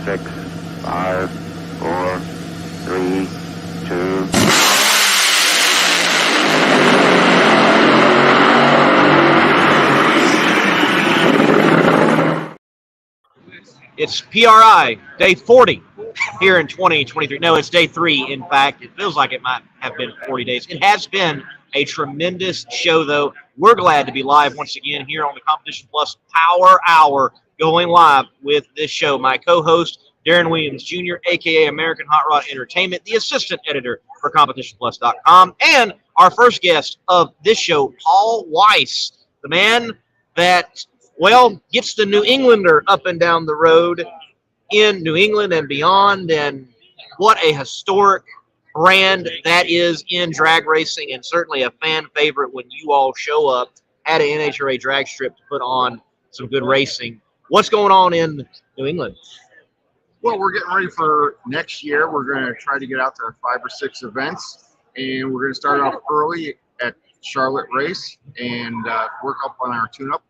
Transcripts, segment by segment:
6, 5, 4, 3, 2. It's PRI, day 40 here in 2023. No, it's day 3. In fact, it feels like it might have been 40 days. It has been a tremendous show, though. We're glad to be live once again here on the Competition Plus Power Hour, going live with this show. My co-host, Darren Williams Jr., a.k.a. American Hot Rod Entertainment, the assistant editor for CompetitionPlus.com, and our first guest of this show, Paul Weiss, the man that, well, gets the New Englander up and down the road in New England and beyond, and what a historic brand that is in drag racing, and certainly a fan favorite when you all show up at an NHRA drag strip to put on some good racing. What's going on in New England? Well, we're getting ready for next year. We're going to try to get out to 5 or 6 events, and we're going to start off early at Charlotte Race and work up on our tune-up.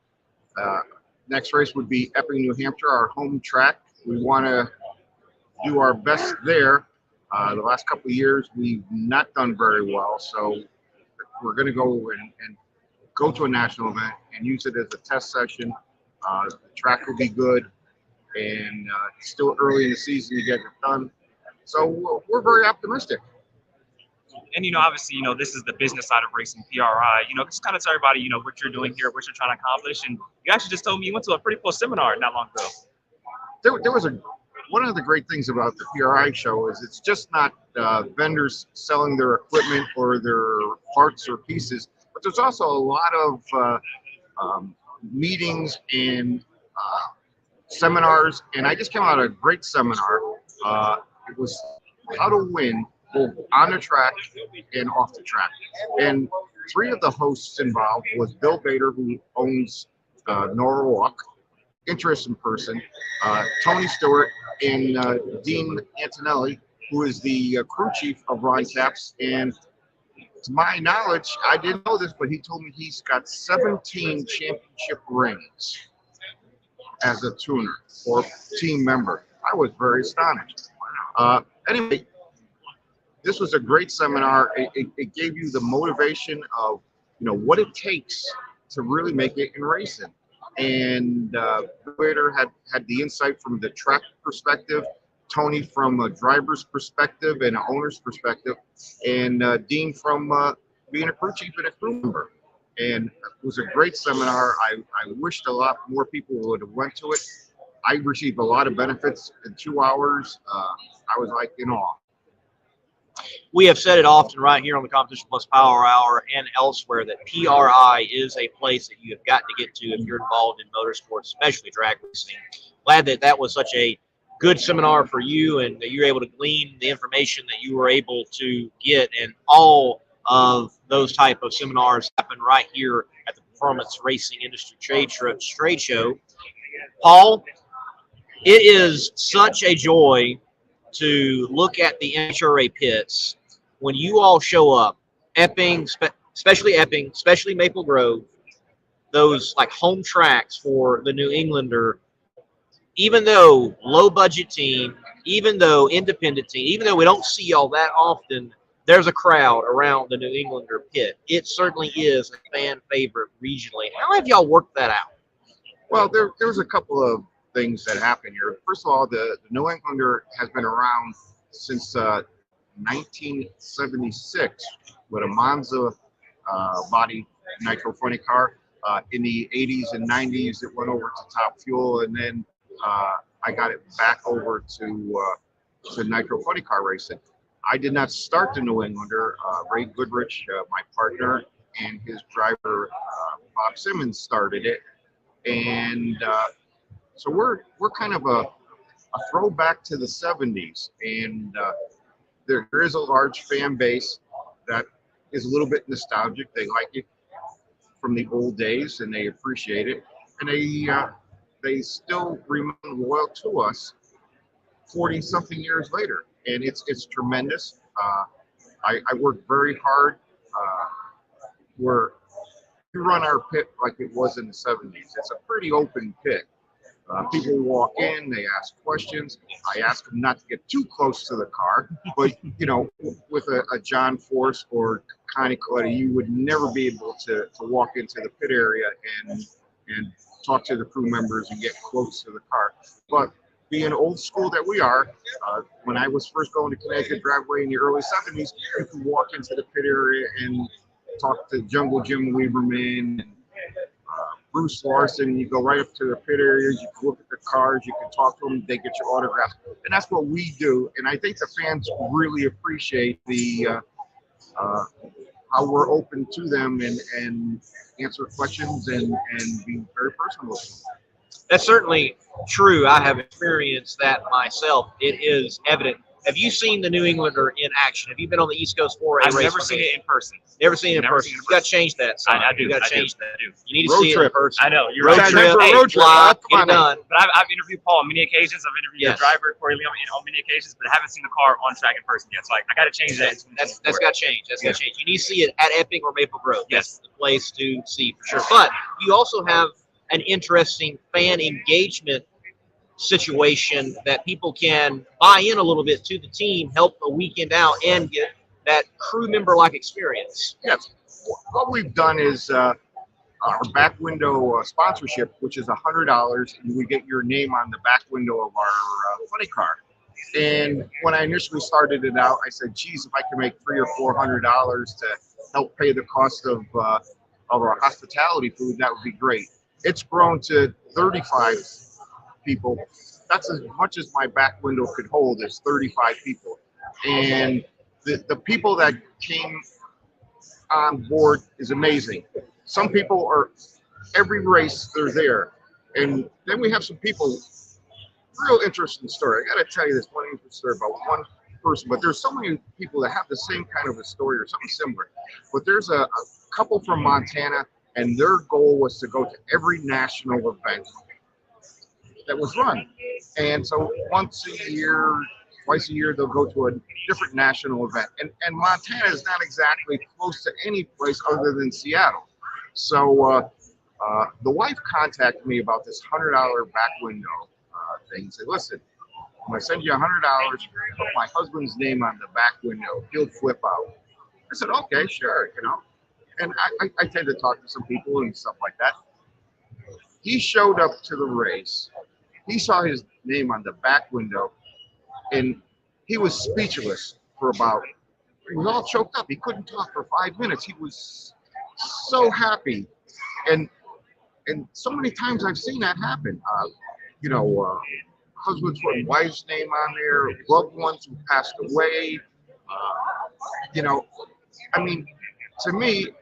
Next race would be Epping, New Hampshire, our home track. We want to do our best there. The last couple of years, we've not done very well, so we're going to go and go to a national event and use it as a test session. The track will be good, and it's still early in the season to get it done. So we're very optimistic. And, obviously, this is the business side of racing, PRI. Just kind of tell everybody, what you're doing here, what you're trying to accomplish. And you actually just told me you went to a pretty cool seminar not long ago. There was one of the great things about the PRI show is it's just not vendors selling their equipment or their parts or pieces, but there's also a lot of meetings and seminars. And I just came out of a great seminar. It was how to win both on the track and off the track. And 3 of the hosts involved was Bill Bader, who owns Norwalk, interesting person, Tony Stewart, and Dean Antonelli, who is the crew chief of Ron Capps. And to my knowledge, I didn't know this, but he told me he's got 17 championship rings as a tuner or team member. I was very astonished. Anyway, this was a great seminar. It gave you the motivation of, what it takes to really make it in racing. And Bader had the insight from the track perspective, Tony from a driver's perspective and an owner's perspective, and Dean from being a crew chief and a crew member. And it was a great seminar. I wished a lot more people would have went to it. I received a lot of benefits in 2 hours. I was like in awe. We have said it often right here on the Competition Plus Power Hour and elsewhere that PRI is a place that you have got to get to if you're involved in motorsports, especially drag racing. Glad that was such a good seminar for you and that you were able to glean the information that you were able to get. And all of those type of seminars happen right here at the Performance Racing Industry Trade Show. Paul, it is such a joy to look at the NHRA pits when you all show up, Epping, especially Maple Grove, those like home tracks for the New Englander. Even though low budget team, even though independent team, even though we don't see y'all that often, there's a crowd around the New Englander pit. It certainly is a fan favorite regionally. How have y'all worked that out? Well, there's a couple of things that happen here. First of all, the New Englander has been around since 1976 with a Monza body nitro funny car. In the 80s and 90s, it went over to Top Fuel, and then I got it back over to nitro funny car racing. I did not start the New Englander. Ray Goodrich, my partner, and his driver Bob Simmons started it, and so we're kind of a throwback to the 70s, and there is a large fan base that is a little bit nostalgic. They like it from the old days, and they appreciate it, and they still remain loyal to us 40-something years later, and it's tremendous. I work very hard. We run our pit like it was in the 70s. It's a pretty open pit. People walk in, they ask questions. I ask them not to get too close to the car, but with a John Force or Connie Coletti, you would never be able to walk into the pit area and talk to the crew members and get close to the car. But being old school that we are, when I was first going to Connecticut Dragway in the early 70s, you could walk into the pit area and talk to Jungle Jim Weaverman and Bruce Larson. You go right up to the pit areas, you can look at the cars, you can talk to them, they get your autographs. And that's what we do. And I think the fans really appreciate the how we're open to them and answer questions and be very personal with them. That's certainly true. I have experienced that myself. It is evident. Have you seen the New Englander in action? Have you been on the East Coast for a race? I've never seen it in person. Never seen it in person. You got to change that. Son. I do. You got to change that. You need to Road see it in trip. person. I know. You're Road right. trip. Hey, road trip. Fly, Come get it on, done. But I've interviewed Paul on many occasions. I've interviewed Yes. the driver, Corey Leon, on many occasions, but I haven't seen the car on track in person yet. So I got to change that. That's got to change. That's got to change. You need to see it at Epping or Maple Grove. Yes. That's the place to see for sure. But you also have an interesting fan engagement situation that people can buy in a little bit to the team, help a weekend out, and get that crew member like experience. Yes. What we've done is our back window sponsorship, which is $100, and we get your name on the back window of our funny car. And when I initially started it out, I said, geez, if I can make $300 or $400 to help pay the cost of our hospitality food, that would be great. It's grown to 35 people. That's as much as my back window could hold, is 35 people. And the people that came on board is amazing. Some people are, every race they're there. And then we have some people, real interesting story. I got to tell you this one interesting story about one person, but there's so many people that have the same kind of a story or something similar. But there's a couple from Montana, and their goal was to go to every national event that was run. And so once a year, twice a year, they'll go to a different national event. And Montana is not exactly close to any place other than Seattle. So the wife contacted me about this $100 back window thing. Said, listen, I'm going to send you $100, put my husband's name on the back window. He'll flip out. I said, okay, sure, And I tend to talk to some people and stuff like that. He showed up to the race. He saw his name on the back window, and he was speechless for he was all choked up. He couldn't talk for 5 minutes. He was so happy. And so many times I've seen that happen. Husbands putting wife's name on there, loved ones who passed away. To me,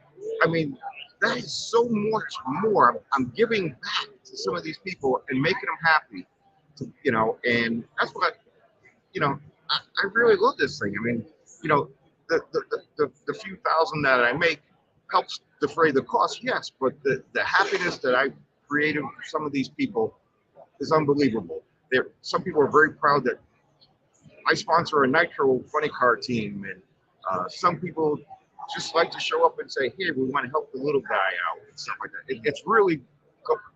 that is so much more. I'm giving back to some of these people and making them happy, and that's what, I really love this thing. The few thousand that I make helps defray the cost, yes, but the happiness that I created for some of these people is unbelievable. Some people are very proud that I sponsor a nitro funny car team, and some people just like to show up and say, hey, we want to help the little guy out and stuff like that. It's really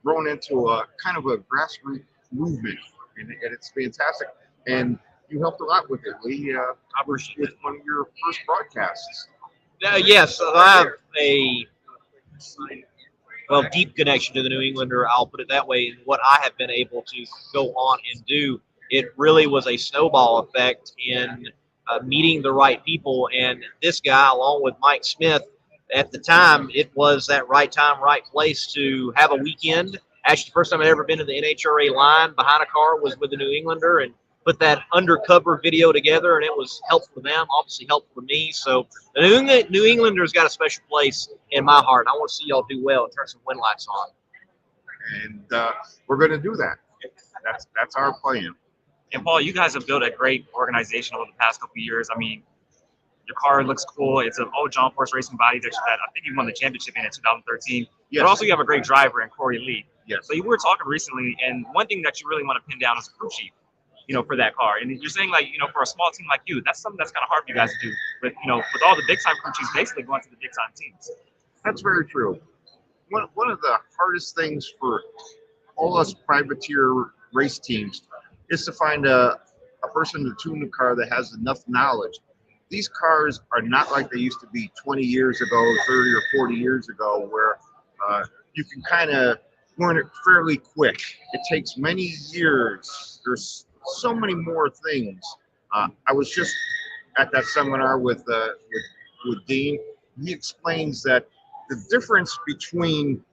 grown into a kind of a grassroots movement, and it's fantastic. And you helped a lot with it, Lee. With one of your first broadcasts. Yes, I have a deep connection to the New Englander. I'll put it that way. And what I have been able to go on and do, it really was a snowball effect in meeting the right people. And this guy, along with Mike Smith, at the time, it was that right time, right place to have a weekend. Actually, the first time I'd ever been to the NHRA line behind a car was with the New Englander, and put that undercover video together, and it was helpful to them, obviously helpful to me. So the New Englander's got a special place in my heart. I want to see y'all do well and turn some win lights on. And we're going to do that. That's our plan. And Paul, you guys have built a great organization over the past couple of years. Your car looks cool. It's an old John Force racing body that I think you won the championship in 2013. Yes. But also you have a great driver in Corey Lee. Yes. So you were talking recently, and one thing that you really want to pin down is a crew chief, for that car. And you're saying, for a small team like you, that's something that's kind of hard for you guys to do. But, with all the big-time crew chiefs basically going to the big-time teams. That's very true. One of the hardest things for all us privateer race teams is to find a person to tune the car that has enough knowledge. These cars are not like they used to be 20 years ago, 30 or 40 years ago, where you can kind of learn it fairly quick. It takes many years. There's so many more things. I was just at that seminar with Dean. He explains that the difference between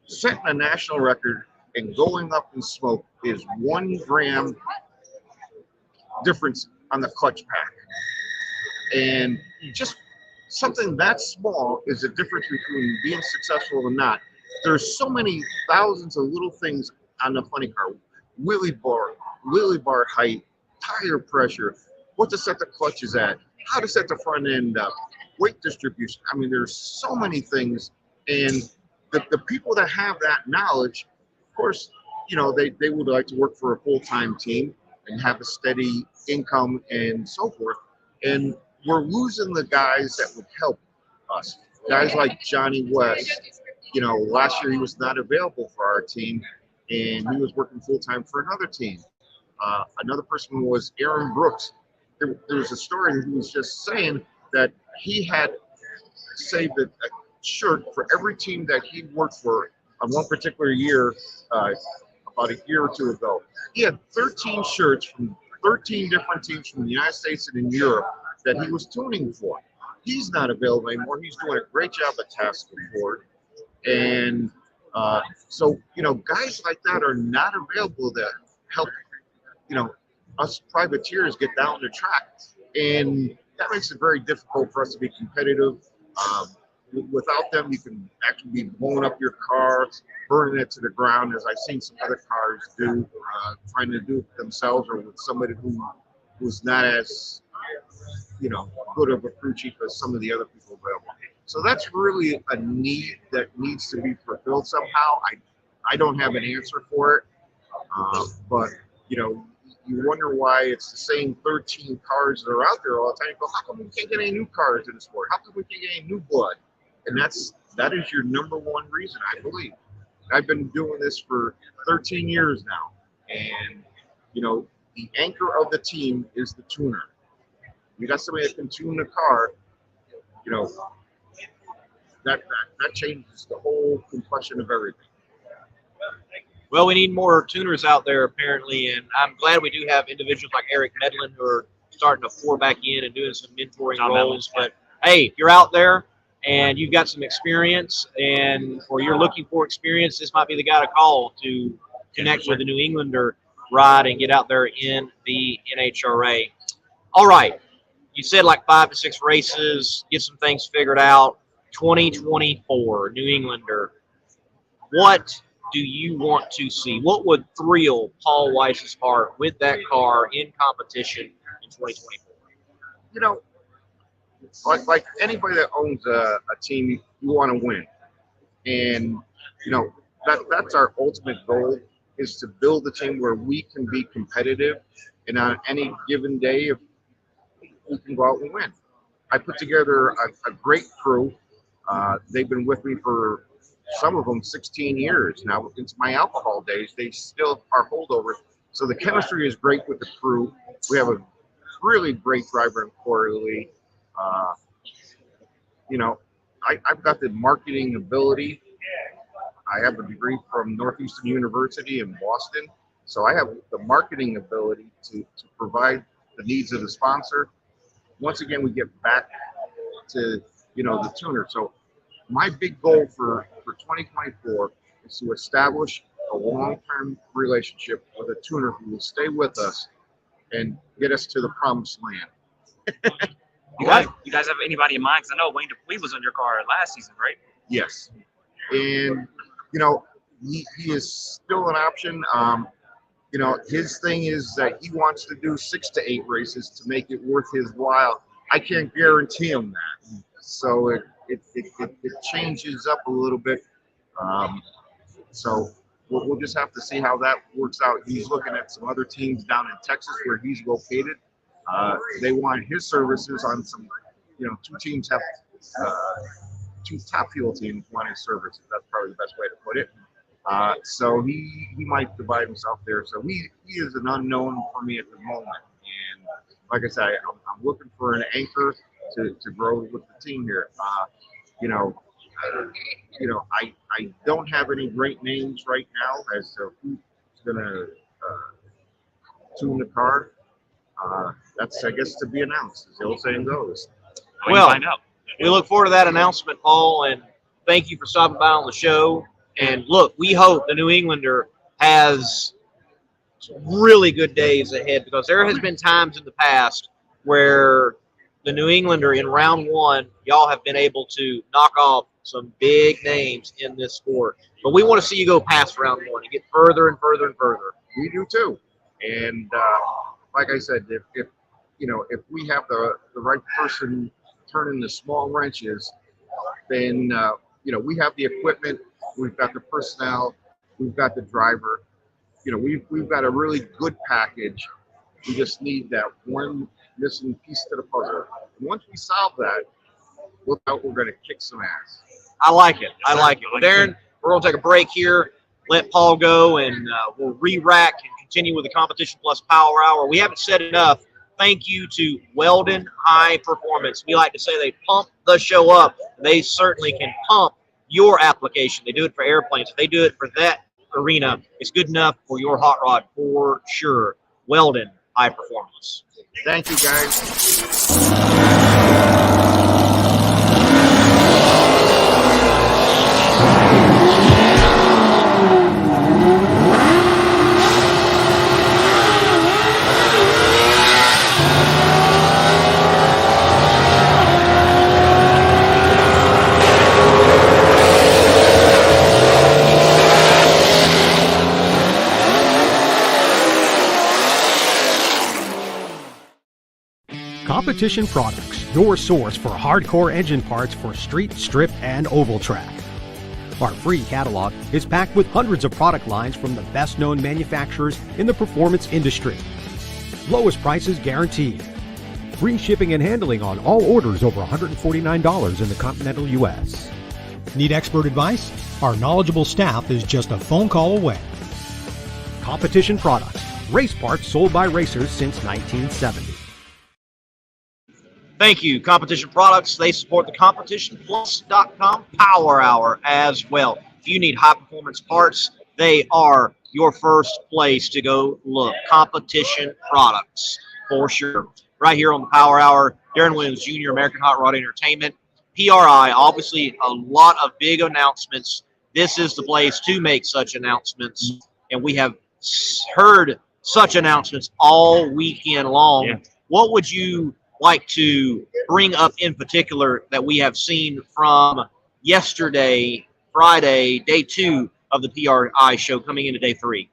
setting a national record and going up in smoke is 1 gram difference on the clutch pack. And just something that small is the difference between being successful or not. There's so many thousands of little things on the funny car. Wheelie bar height, tire pressure, what to set the clutches at, how to set the front end up, weight distribution. I mean, there's so many things. And the people that have that knowledge, of course, you know, they would like to work for a full-time team and have a steady income and so forth. And we're losing the guys that would help us. Guys like Johnny West, you know, last year he was not available for our team and he was working full-time for another team. Another person was Aaron Brooks. There was a story he was just saying that he had saved a shirt for every team that he worked for on one particular year, about a year or two ago. He had 13 shirts from 13 different teams from the United States and in Europe that he was tuning for. He's not available anymore. He's doing a great job at tasking Ford. And so, you know, guys like that are not available to help, you know, us privateers get down the track. And that makes it very difficult for us to be competitive. Without them, you can actually be blowing up your car, burning it to the ground, as I've seen some other cars do, trying to do it themselves or with somebody who's not as, you know, good of a crew chief as some of the other people available. So that's really a need that needs to be fulfilled somehow. I don't have an answer for it, but, you know, you wonder why it's the same 13 cars that are out there all the time. You go, how come we can't get any new cars in the sport? How come we can't get any new blood? And that is your number one reason, I believe. I've been doing this for 13 years now. And, you know, the anchor of the team is the tuner. You got somebody that can tune the car, you know, that changes the whole complexion of everything. Well, we need more tuners out there, apparently, and I'm glad we do have individuals like Eric Medlin who are starting to pour back in and doing some mentoring roles. But, hey, if you're out there and you've got some experience or you're looking for experience, this might be the guy to call to connect with the New Englander ride and get out there in the NHRA. All right. You said like 5 to 6 races, get some things figured out. 2024, New Englander. What do you want to see? What would thrill Paul Weiss's heart with that car in competition in 2024? You know, like anybody that owns a team, you want to win. And, you know, that's our ultimate goal, is to build a team where we can be competitive. And on any given day, if we can go out and win. I put together a great crew. They've been with me for, some of them, 16 years now. Into my alcohol days, they still are holdovers. So the chemistry is great with the crew. We have a really great driver in Corey Lee. You know, I've got the marketing ability. I have a degree from Northeastern University in Boston. So I have the marketing ability to provide the needs of the sponsor. Once again, we get back to, you know, the tuner. So my big goal for 2024 is to establish a long-term relationship with a tuner who will stay with us and get us to the promised land. You guys have anybody in mind? Because I know Wayne Dupuis was on your car last season, right? Yes. And, you know, he is still an option. You know, his thing is that he wants to do 6 to 8 races to make it worth his while. I can't guarantee him that. So it changes up a little bit. So we'll just have to see how that works out. He's looking at some other teams down in Texas where he's located. They want his services on some, you know, 2 teams have 2 top fuel teams want his services. That's probably the best way to put it. So he might divide himself there. So he is an unknown for me at the moment. And like I said, I'm looking for an anchor to grow with the team here. You know, I don't have any great names right now as to who's gonna tune the car. That's, I guess, to be announced, as the old saying goes. Well, Find out. we look forward to that announcement, Paul, and thank you for stopping by on the show. And look, we hope the New Englander has really good days ahead, because there has been times in the past where the New Englander in round one, y'all have been able to knock off some big names in this sport. But we want to see you go past round one and get further and further and further. We do too. And like I said, if we have the right person turning the small wrenches, then we have the equipment, we've got the personnel, we've got the driver. We've got a really good package. We just need that one missing piece to the puzzle. And once we solve that, look out, we're going to kick some ass. I like it. I like it. Well, Darren, we're going to take a break here, let Paul go, and we'll re-rack and continue with the Competition Plus Power Hour. We haven't said enough. Thank you to Weldon High Performance. We like to say they pump the show up. They certainly can pump your application. They do it for airplanes. If they do it for that arena, it's good enough for your hot rod for sure. Weldon High Performance. Thank you, guys. Competition Products, your source for hardcore engine parts for street, strip, and oval track. Our free catalog is packed with hundreds of product lines from the best-known manufacturers in the performance industry. Lowest prices guaranteed. Free shipping and handling on all orders over $149 in the continental U.S. Need expert advice? Our knowledgeable staff is just a phone call away. Competition Products, race parts sold by racers since 1970. Thank you, Competition Products. They support the CompetitionPlus.com Power Hour as well. If you need high-performance parts, they are your first place to go look. Competition Products, for sure. Right here on the Power Hour, Darren Williams Jr., American Hot Rod Entertainment. PRI, obviously a lot of big announcements. This is the place to make such announcements, and we have heard such announcements all weekend long. Yeah. What would you like to bring up in particular that we have seen from yesterday, Friday, day 2 of the PRI show, coming into day 3?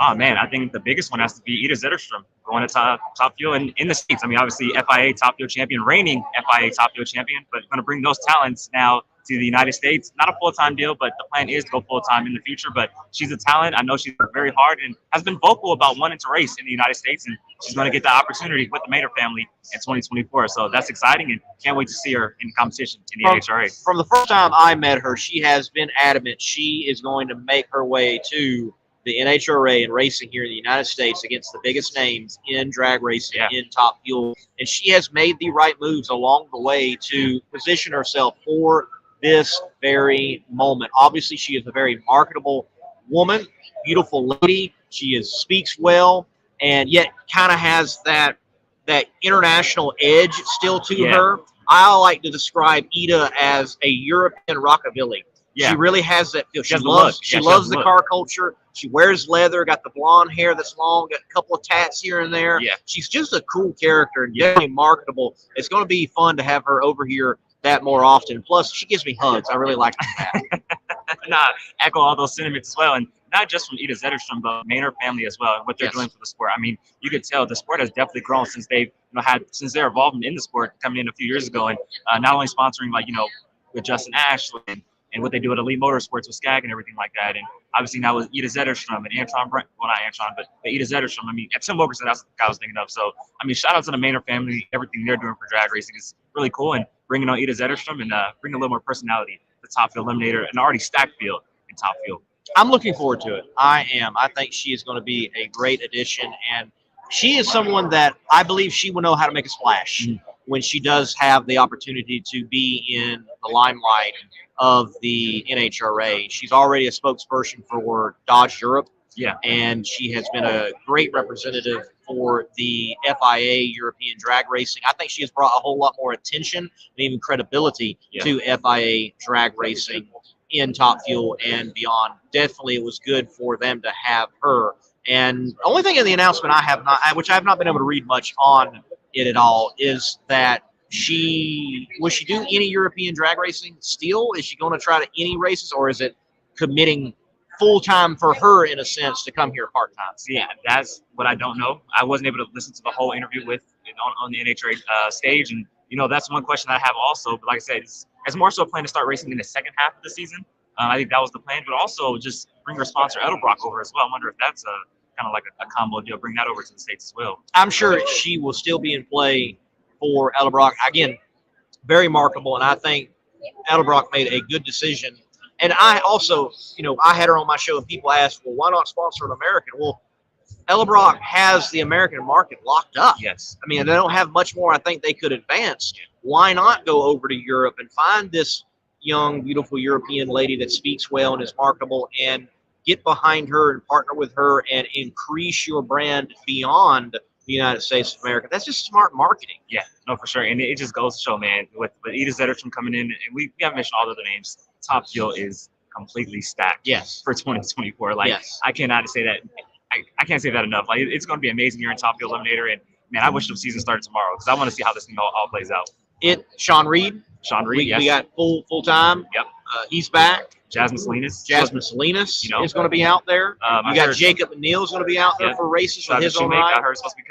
Oh man, I think the biggest one has to be Ida Zetterstrom going to top fuel in the States. I mean, obviously FIA top fuel champion, reigning FIA top fuel champion, but going to bring those talents now to the United States. Not a full-time deal, but the plan is to go full-time in the future. But she's a talent. I know she's worked very hard and has been vocal about wanting to race in the United States, and she's going to get the opportunity with the Mater family in 2024. So that's exciting, and can't wait to see her in competition in the NHRA. From the first time I met her, she has been adamant she is going to make her way to the NHRA and racing here in the United States against the biggest names in drag racing, in top fuel. And she has made the right moves along the way to position herself for this very moment. Obviously, she is a very marketable woman, beautiful lady. She speaks well, and yet kind of has that international edge still to her. I like to describe Ida as a European rockabilly. Yeah. She really has that feel. She loves the car culture. She wears leather, got the blonde hair that's long, got a couple of tats here and there. Yeah. She's just a cool character and definitely marketable. It's going to be fun to have her over here that more often. Plus, she gives me hugs. I really like that. Echo all those sentiments as well. And not just from Ida Zetterstrom, but Maynard family as well, and what they're doing for the sport. I mean, you could tell the sport has definitely grown since they've since their involvement in the sport coming in a few years ago, and not only sponsoring with Justin Ashley and what they do at Elite Motorsports with Skag and everything like that. And obviously now with Ida Zetterstrom and Antron Brent, well, not Antron, but Ida Zetterstrom. I mean, at Tim Wilkerson, that's the guy I was thinking of. So, I mean, shout out to the Maynard family. Everything they're doing for drag racing is really cool. And bringing on Ida Zetterstrom and bringing a little more personality to Top Fuel Eliminator, an already stacked field in Top Fuel. I'm looking forward to it. I am. I think she is going to be a great addition, and she is someone that I believe she will know how to make a splash when she does have the opportunity to be in the limelight of the NHRA. She's already a spokesperson for Dodge Europe. Yeah. And she has been a great representative for the FIA European drag racing. I think she has brought a whole lot more attention and even credibility to FIA drag racing in Top Fuel and beyond. Definitely it was good for them to have her. And the only thing in the announcement which I have not been able to read much on it at all, is that will she do any European drag racing still? Is she going to try to any races, or is it committing full-time for her, in a sense, to come here part-time? Yeah, that's what I don't know. I wasn't able to listen to the whole interview on the NHRA stage, and that's one question I have also. But like I said, it's more so a plan to start racing in the second half of the season. I think that was the plan, but also just bring her sponsor Edelbrock over as well. I wonder if that's kind of like a combo deal. Bring that over to the States as well. I'm sure she will still be in play for Edelbrock. Again, very marketable, and I think Edelbrock made a good decision. And I also, I had her on my show, and people asked, well, why not sponsor an American? Well, Edelbrock has the American market locked up. Yes. I mean, they don't have much more I think they could advance. Why not go over to Europe and find this young, beautiful European lady that speaks well and is marketable, and get behind her and partner with her and increase your brand beyond the United States of America? That's just smart marketing. Yeah, no, for sure. And it just goes to show, man, with Edith Zetterstrom coming in, and we haven't mentioned all the other names, Top Fuel is completely stacked. Yes. For 2024. Like, yes. I cannot say that. I can't say that enough. Like, it's going to be an amazing year in Top Fuel Eliminator, and man, I wish the season started tomorrow, because I want to see how this thing all plays out. Sean Reed. Yes. We got full time. Yep. He's back. Jasmine Salinas is going to be out there. You got Jacob McNeil's going to be out there for races with his own ride.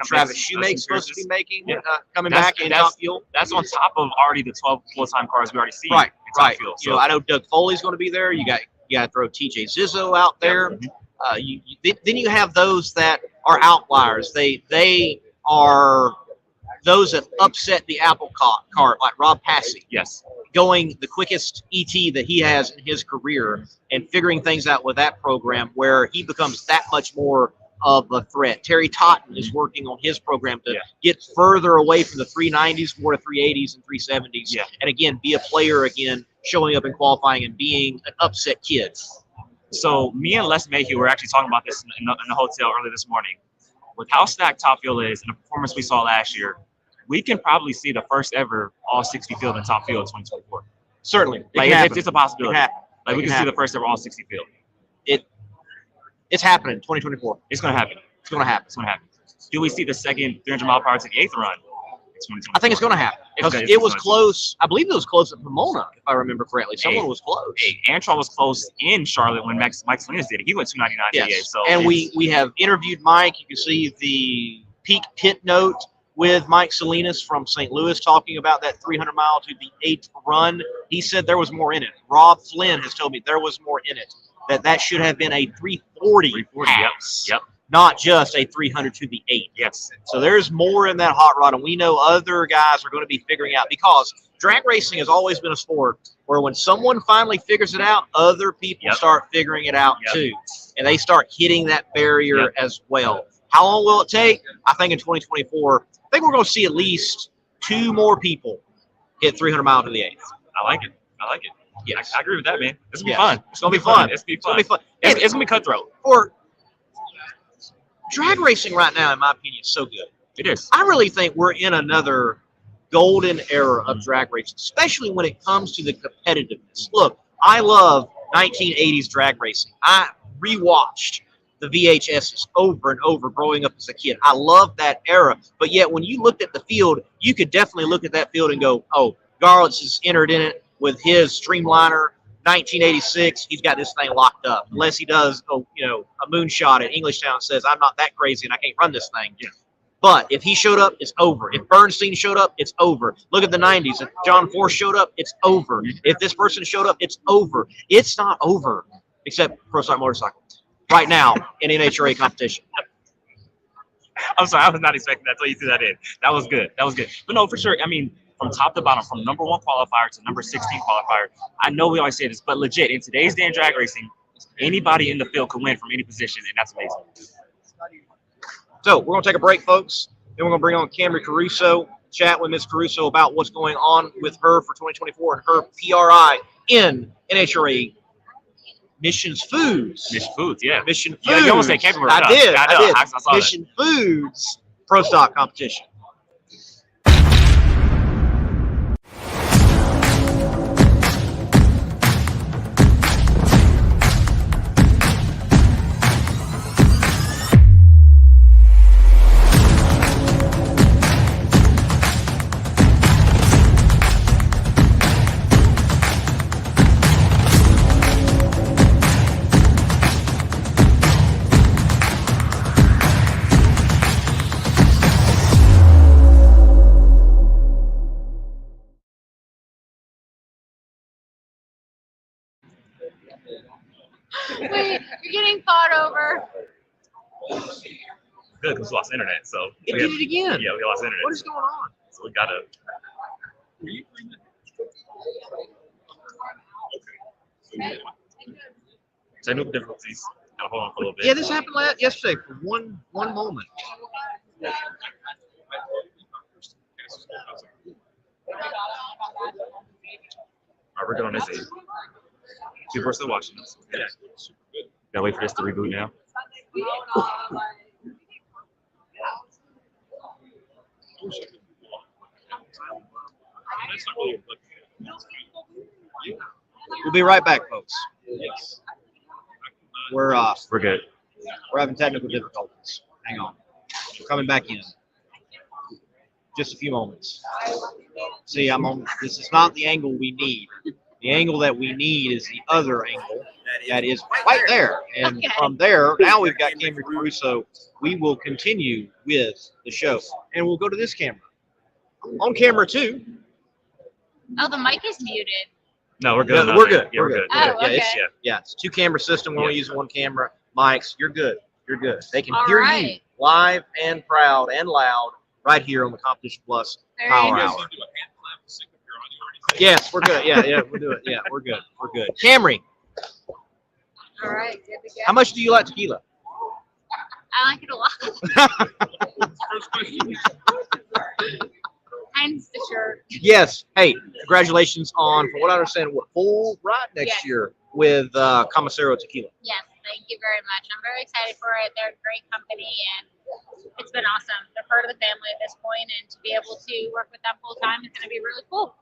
Travis Shoemake's supposed to be coming back in Top Fuel. That's on top of already the 12 full-time cars we already see. Right. Fuel, so. I know Doug Foley's going to be there. You got to throw TJ Zizzo out there. Then you have those that are outliers. They are those that upset the apple cart, like Rob Passy. Yes. Going the quickest ET that he has in his career and figuring things out with that program, where he becomes that much more of a threat. Terry Totten is working on his program to get further away from the 390s, more to 380s and 370s. Yeah. And again, be a player again, showing up in qualifying and being an upset kid. So me and Les Mayhew were actually talking about this in the hotel early this morning. With how stacked Top Fuel is and the performance we saw last year, we can probably see the first ever all 60 field in Top Fuel in 2024. Certainly. It's a possibility. Like, we can see the first ever all 60 field. It's happening in 2024. It's going to happen. It's going to happen. Do we see the second 300 mile power to the 8th run in 2024? I think it's going to happen. It was close. I believe it was close at Pomona, if I remember correctly. Someone was close. Antron was close in Charlotte when Mike Salinas did it. He went 299. Yes. So and we have interviewed Mike. You can see the peak pit note with Mike Salinas from St. Louis talking about that 300 mile to the 8th run. He said there was more in it. Rob Flynn has told me there was more in it, that should have been a 340 pass, not just a 300 to the 8. Yes. So there's more in that hot rod, and we know other guys are going to be figuring out, because drag racing has always been a sport where when someone finally figures it out, other people start figuring it out too, and they start hitting that barrier as well. How long will it take? I think in 2024, I think we're going to see at least 2 more people hit 300 mile to the 8th. I like it. Yes. I agree with that, man. It's going to be fun. It's going to be fun. It's going to be fun. It's going to be cutthroat. Or drag racing right now, in my opinion, is so good. It is. I really think we're in another golden era of drag racing, especially when it comes to the competitiveness. Look, I love 1980s drag racing. I rewatched the VHSs over and over growing up as a kid. I love that era. But yet when you looked at the field, you could definitely look at that field and go, oh, Garlitz is entered in it with his Streamliner 1986. He's got this thing locked up. Unless he does a moonshot at Englishtown and says, I'm not that crazy and I can't run this thing. Yeah. But if he showed up, it's over. If Bernstein showed up, it's over. Look at the 90s. If John Force showed up, it's over. If this person showed up, it's over. It's not over, except Pro Stock Motorcycle. Right now in NHRA competition. I'm sorry, I was not expecting that until you threw that in. That was good. But no, for sure. I mean, from top to bottom, from number 1 qualifier to number 16 qualifier, I know we always say this, but legit, in today's day in drag racing, Anybody in the field can win from any position, and that's amazing. So we're going to take a break, folks. Then we're going to bring on Camrie Caruso, chat with Ms. Caruso about what's going on with her for 2024 and her PRI in NHRA Missions Foods. Mission Foods, yeah. Mission Foods. Yeah, you almost said Camry. I did. I saw Mission Foods Pro Stock Competition. Wait, you're getting fought over. Good, because we lost internet, so. It did it again. Yeah, we lost internet. What is going on? So we gotta. Technical difficulties. Gotta hold on for a little bit. Yeah, this happened yesterday for one moment. Alright, we're good on this end. People are still watching us. Yeah. Gotta wait for this to reboot now. We'll be right back, folks. We're We're good. having technical difficulties. Hang on. We're coming back in. Just a few moments. See, I'm on. This is not the angle we need. The angle that we need is the other angle that is right there. And Okay. from there, now we've got Camrie Caruso. We will continue with the show. And we'll go to this camera. On camera 2. Oh, the mic is muted. No, we're good. Yeah, we're good. Yeah, we're good. Oh, Yeah, okay. it's 2 camera system. We're only using 1 camera. Mics, you're good. You're good. They can All hear you right. live and proud and loud right here on the Competition Plus Very Power good. Hour. Yes, we're good. Yeah, we'll do it. Yeah, we're good. We're good. Camrie, All right, good to go. how much do you like tequila? I like it a lot. Hence the shirt. Yes. Hey, congratulations on, from what I understand, full ride next Yes. year with Commissaro Tequila. Yes, thank you very much. I'm very excited for it. They're a great company, and it's been awesome. They're part of the family at this point, and to be able to work with them full time is going to be really cool.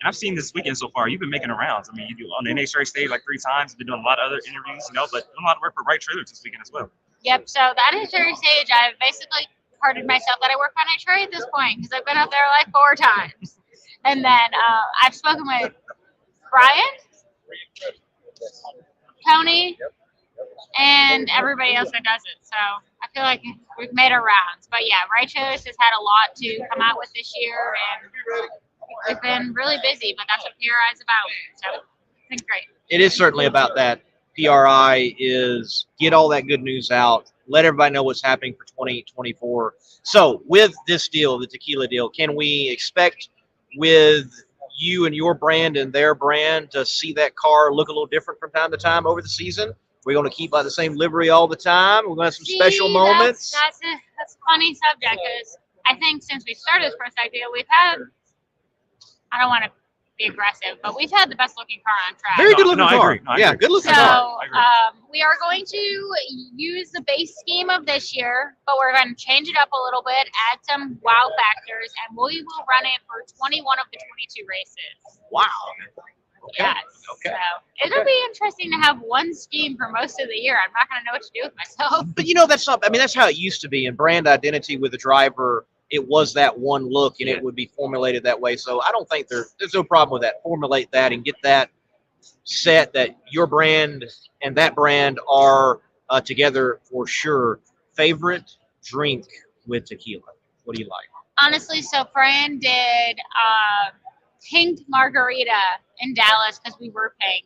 And I've seen this weekend so far. You've been making the rounds. I mean, you do on the NHRA stage like 3 times. You've been doing a lot of other interviews, but doing a lot of work for Right Trailers this weekend as well. Yep, so that is very stage. I've basically pardoned myself that I work on HRA at this point because I've been up there like 4 times. And then I've spoken with Brian, Tony, and everybody else that does it. So I feel like we've made our rounds. But yeah, Right Trailers has had a lot to come out with this year, and we've been really busy, but that's what PRI is about. So it's been great. It is certainly about that. PRI is get all that good news out, let everybody know what's happening for 2024. So with this deal, the tequila deal, can we expect with you and your brand and their brand to see that car look a little different from time to time over the season? We're going to keep by the same livery all the time. We're going to have some special moments. That's a funny subject because I think since we started this prospect deal, we've had, I don't want to be aggressive, but we've had the best looking car on track. Very good looking No, I car. agree. No, I Yeah, agree. good looking So car. I agree. we are going to use the base scheme of this year, but we're going to change it up a little bit, add some wow factors, and we will run it for 21 of the 22 races. Wow. Okay. Yes. Okay. So it'll be interesting to have one scheme for most of the year. I'm not going to know what to do with myself. But that's not, that's how it used to be in brand identity with the driver. It was that one look and it would be formulated that way. So I don't think there's no problem with that. Formulate that and get that set that your brand and that brand are together for sure. Favorite drink with tequila? What do you like? Honestly, so Fran did pink margarita in Dallas because we were pink.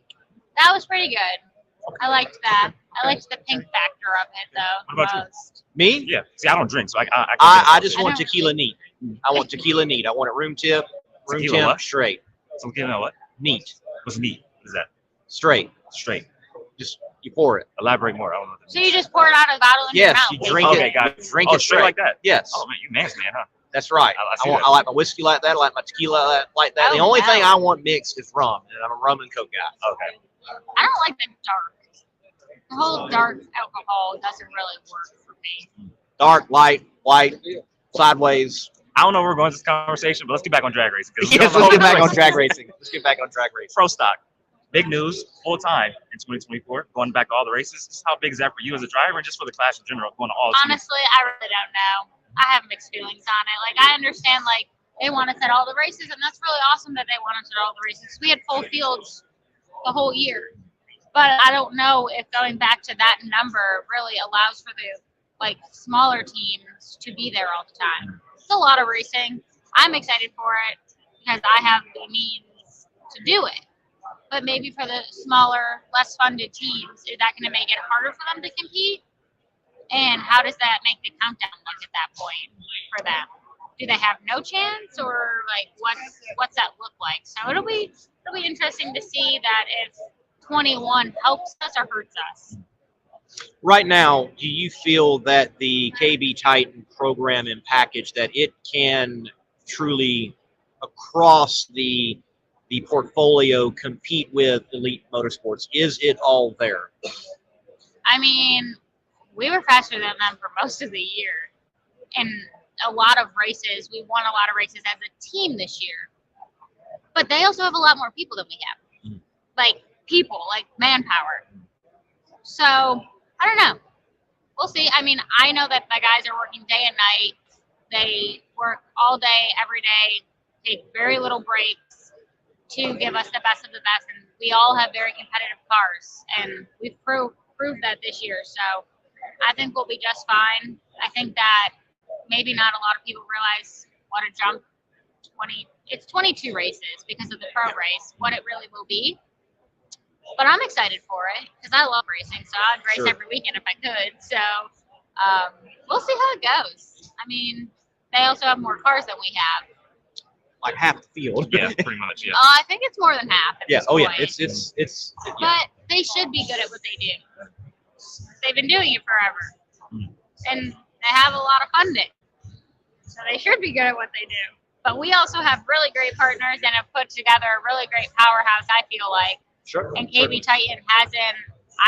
That was pretty good. I liked that. I liked the pink factor of it though. What about you? most. Me? Yeah. See, I don't drink, so I I just I want don't tequila neat. I want tequila neat. I want it room temp Tequila what? straight. So you know what? Neat. What's neat? What is that? Straight. Straight. Just you pour it. Elaborate more. I don't know what that So means. you just pour it out of the bottle in your Yes, mouth. you drink Okay, it. got it. Drink Oh, it straight like that. Yes. Oh man, you man's man, huh? That's right. I see I that. like my whiskey like that. I like my tequila like that. The Oh, only no. thing I want mixed is rum, and I'm a rum and coke guy. Okay. I don't like the dark. The whole dark alcohol doesn't really work for me. Dark, light, white, sideways. I don't know where we're going with this conversation, but let's get back on drag racing. 'Cause we Yes, don't let's know get back on race. drag racing. Let's get back on drag racing. Pro stock. Big news, full time in 2024, going back to all the races. Just how big is that for you as a driver and just for the class in general, going to all the teams? Honestly, I really don't know. I have mixed feelings on it. Like, I understand, like, they want to set all the races, and that's really awesome that they want to set all the races. We had full fields the whole year. But I don't know if going back to that number really allows for the, like, smaller teams to be there all the time. It's a lot of racing. I'm excited for it because I have the means to do it. But maybe for the smaller, less funded teams, is that going to make it harder for them to compete? And how does that make the countdown look at that point for them? Do they have no chance, or like what's that look like? So it'll be interesting to see that if 21 helps us or hurts us. Right now, do you feel that the KB Titan program and package, that it can truly, across the portfolio, compete with Elite Motorsports? Is it all there? I mean, we were faster than them for most of the year. And a lot of races, we won a lot of races as a team this year. But they also have a lot more people than we have. Like, people, like manpower. So, I don't know. We'll see. I mean, I know that the guys are working day and night. They work all day, every day, take very little breaks to give us the best of the best. And we all have very competitive cars. And we've proved that this year. So, I think we'll be just fine. I think that maybe not a lot of people realize what a jump 22 races because of the pro race, what it really will be. But I'm excited for it because I love racing, so I'd race Sure. every weekend if I could. So we'll see how it goes. I mean, they also have more cars than we have. Like half the field. Yeah, pretty much. Yeah. I think it's more than half. At Yeah. this Oh yeah. point. It's yeah. But they should be good at what they do. They've been doing it forever, and they have a lot of funding, so they should be good at what they do. But we also have really great partners and have put together a really great powerhouse, I feel like. Sure. And KB Titan hasn't,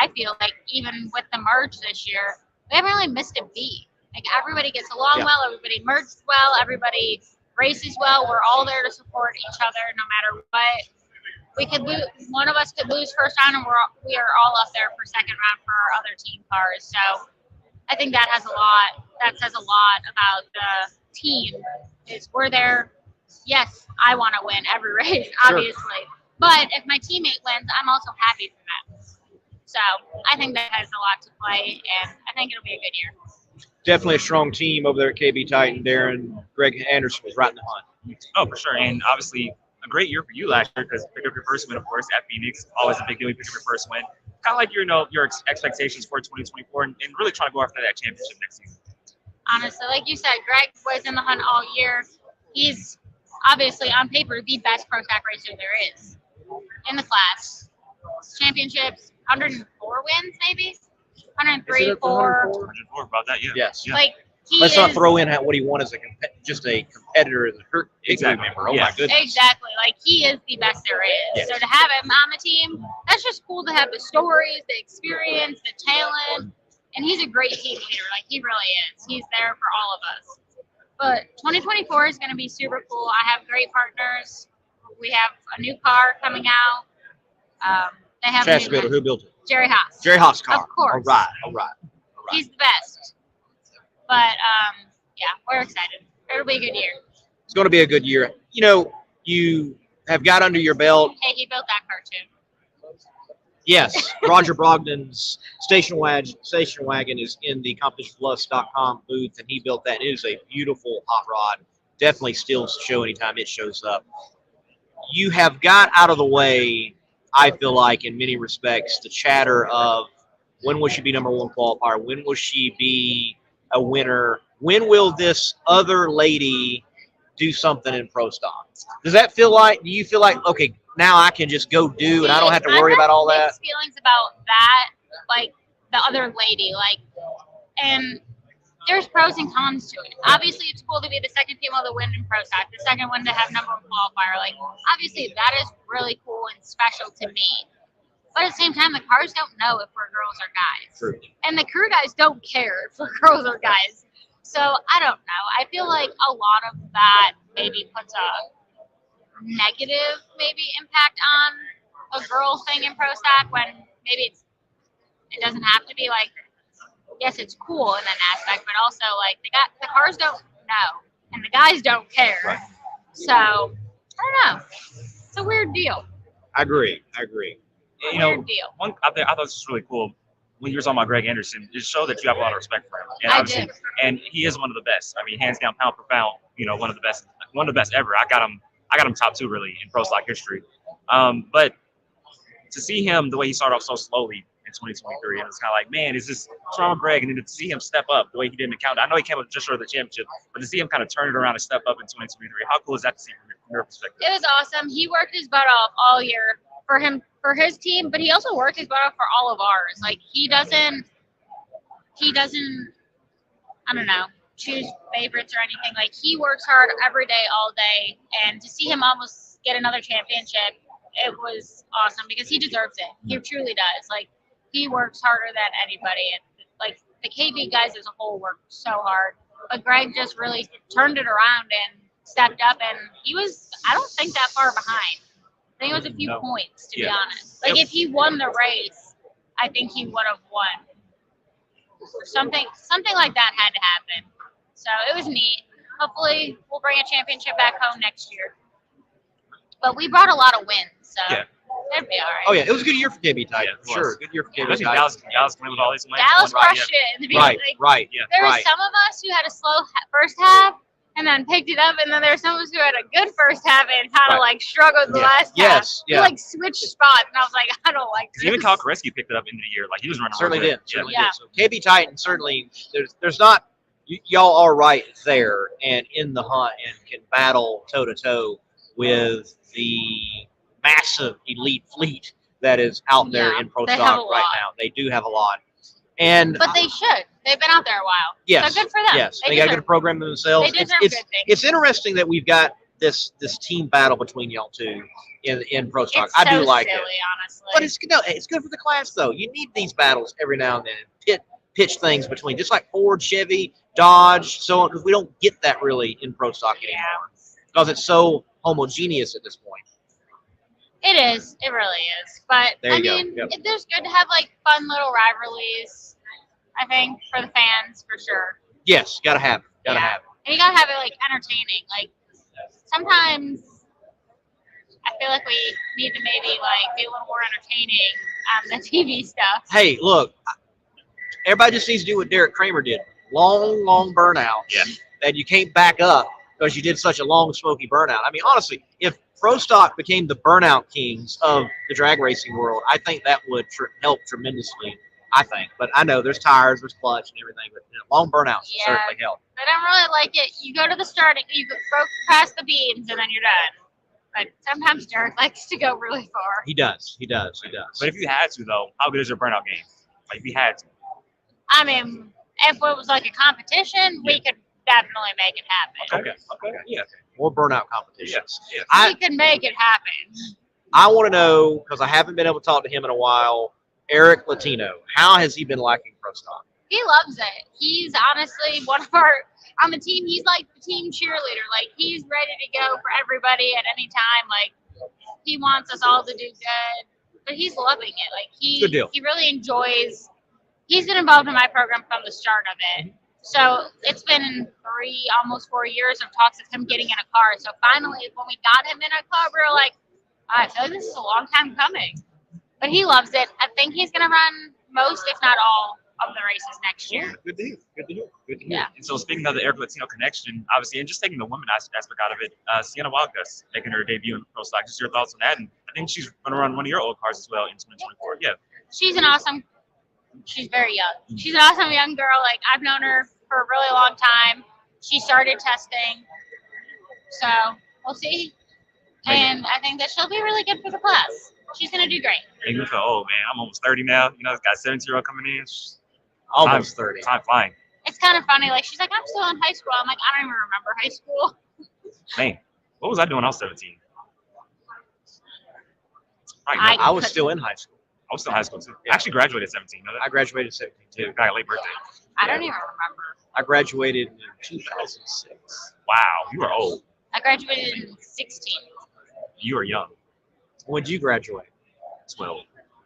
I feel like, even with the merge this year, we haven't really missed a beat. Like, everybody gets along well, everybody merged well, everybody races well. We're all there to support each other no matter what. We could lose, one of us could lose first round, and we are all up there for second round for our other team cars. So I think that has a lot. That says a lot about the team. Is we're there. Yes, I want to win every race, obviously. But if my teammate wins, I'm also happy for them. So I think that has a lot to play, and I think it'll be a good year. Definitely a strong team over there at KB Titan. Darren, Greg Anderson was right in the hunt. Oh, for sure. And obviously, a great year for you last year because picked up your first win, of course, at Phoenix. Always a big deal. You picked up your first win. Kind of like your expectations for 2024 and really trying to go after that championship next season. Honestly, like you said, Greg was in the hunt all year. He's obviously, on paper, the best pro stock racer there is in the class. Championships, 104 wins, maybe? 103, 4. 104, about that, yeah. Yes. Yeah. Like, Let's not throw in what he won as just a competitor as a hurt Exactly. member. Oh Yeah. my goodness. Exactly. Like, he is the best there is. Yes. So to have him on the team, that's just cool to have the stories, the experience, the talent. And he's a great team leader. Like, he really is. He's there for all of us. But 2024 is going to be super cool. I have great partners. We have a new car coming out. They have Chassis builder, who built it? Jerry Haas. Jerry Haas car. Of course. All right. He's the best. But yeah, we're excited. It'll be a good year. It's going to be a good year. You know, you have got under your belt. Hey, he built that car too. Yes, Roger Brogdon's station wagon is in the CompetitionPlus.com booth, and he built that. It is a beautiful hot rod. Definitely steals the show anytime it shows up. You have got out of the way, I feel like, in many respects, the chatter of when will she be number one qualifier? When will she be a winner? When will this other lady do something in pro stock? Do you feel like, okay, now I can just go do, and I don't have to worry about all that. Mixed feelings about that, like the other lady, and there's pros and cons to it. Obviously, it's cool to be the second female to win in pro stock, the second one to have number one qualifier. Like, obviously, that is really cool and special to me. But at the same time, the cars don't know if we're girls or guys. True. And the crew guys don't care if we're girls or guys. So, I don't know. I feel like a lot of that maybe puts a negative impact on a girl thing in pro stock when maybe it doesn't have to be like, yes, it's cool in an aspect, but also like the cars don't know and the guys don't care. Right. So I don't know. It's a weird deal. I agree. You know, Weird deal. one I thought this was really cool when you were talking about Greg Anderson. It showed that you have a lot of respect for him. And I obviously, do. and he is one of the best. I mean, hands down, pound for pound, one of the best ever. I got him top 2 really in pro stock history. But to see him the way he started off so slowly in 2023, and it's kind of like, man, is this what's wrong with Greg? And then to see him step up the way he did in the count. I know he came up just short of the championship, but to see him kind of turn it around and step up in 2023, how cool is that to see from your perspective? It was awesome. He worked his butt off all year for his team, but he also worked his butt off for all of ours. Like he doesn't I don't know, choose favorites or anything. Like he works hard every day, all day, and to see him almost get another championship, it was awesome because he deserves it. He truly does. Like he works harder than anybody, and like the KB guys as a whole work so hard. But Greg just really turned it around and stepped up, and he was, I don't think, that far behind. I think it was a few points, to be honest. Like, if he won the race, I think he would have won. Something like that had to happen. So it was neat. Hopefully, we'll bring a championship back home next year. But we brought a lot of wins, so it'd be all right. Oh yeah, it was a good year for KB Titan. Yeah, Sure, good year for KB Especially Titan. Dallas came with all these wins. Dallas crushed it in the beginning. Right. There was some of us who had a slow first half and then picked it up, and then there were some of us who had a good first half and kind of like struggled the last half. We like switched spots, and I was like, I don't like this. Even Kyle Koreski picked it up into the year. Like he was running. Certainly did. Certainly did. So KB Titan certainly there's not y'all are right there and in the hunt and can battle toe to toe with the massive elite fleet that is out there in pro stock right now. They do have a lot. But they should. They've been out there a while. Yes. So good for them. Yes. They got to get a program themselves. They deserve good things. It's interesting that we've got this team battle between y'all two in pro stock. I do like it. Honestly. But it's good for the class though. You need these battles every now and then. Pitch things between, just like Ford, Chevy, Dodge, so on. We don't get that really in pro stock anymore because it's so homogeneous at this point. It is. It really is. But I mean, there's good to have like fun little rivalries. I think for the fans, for sure. Yes, gotta have it. Gotta have it. And you gotta have it like entertaining. Like sometimes I feel like we need to maybe like be a little more entertaining the TV stuff. Hey, look, everybody just needs to do what Derek Kramer did. Long burnout. Yeah. And you can't back up because you did such a long, smoky burnout. I mean, honestly, if pro stock became the burnout kings of the drag racing world, I think that would help tremendously. I think, but I know there's tires, there's clutch, and everything. But long burnouts certainly help. I don't really like it. You go to the starting, you go past the beans, and then you're done. But sometimes Derek likes to go really far. He does. But if you had to, though, how good is your burnout game? Like if you had to. I mean, if it was like a competition, we could definitely make it happen. Okay. Yeah. More burnout competitions. Yes. We could make it happen. I want to know, because I haven't been able to talk to him in a while, Eric Latino. How has he been liking pro stock? He loves it. He's honestly one of our, on the team, he's like the team cheerleader. Like, he's ready to go for everybody at any time. Like, he wants us all to do good. But he's loving it. Like, Good deal. He really enjoys, he's been involved in my program from the start of it. So it's been almost 4 years of talks of him getting in a car. So finally, when we got him in a car, we were like, I feel like this is a long time coming. But he loves it. I think he's going to run most, if not all, of the races next year. Good to hear. Yeah. And so speaking of the Eric Latino connection, obviously, and just taking the women aspect out of it, Sienna Wildgus making her debut in pro stock. Just your thoughts on that? And I think she's going to run one of your old cars as well in 2024. Yeah. She's very young. She's an awesome young girl. Like, I've known her for a really long time. She started testing. So we'll see And I think that she'll be really good for the class. She's going to do great. Make me feel old, man. I'm almost 30 now. You know, it's got a 17-year-old coming in. Almost 30. Time flying. It's kind of funny. Like, she's like, I'm still in high school. I'm like, I don't even remember high school. Man, what was I doing when I was 17? I was still in high school. I was still in high school, too. I actually graduated at 17. You know that? I graduated at 17 too. Got a late birthday. I don't even remember. I graduated in 2006. Wow, you were old. I graduated in 16. You were young. When did you graduate? 12.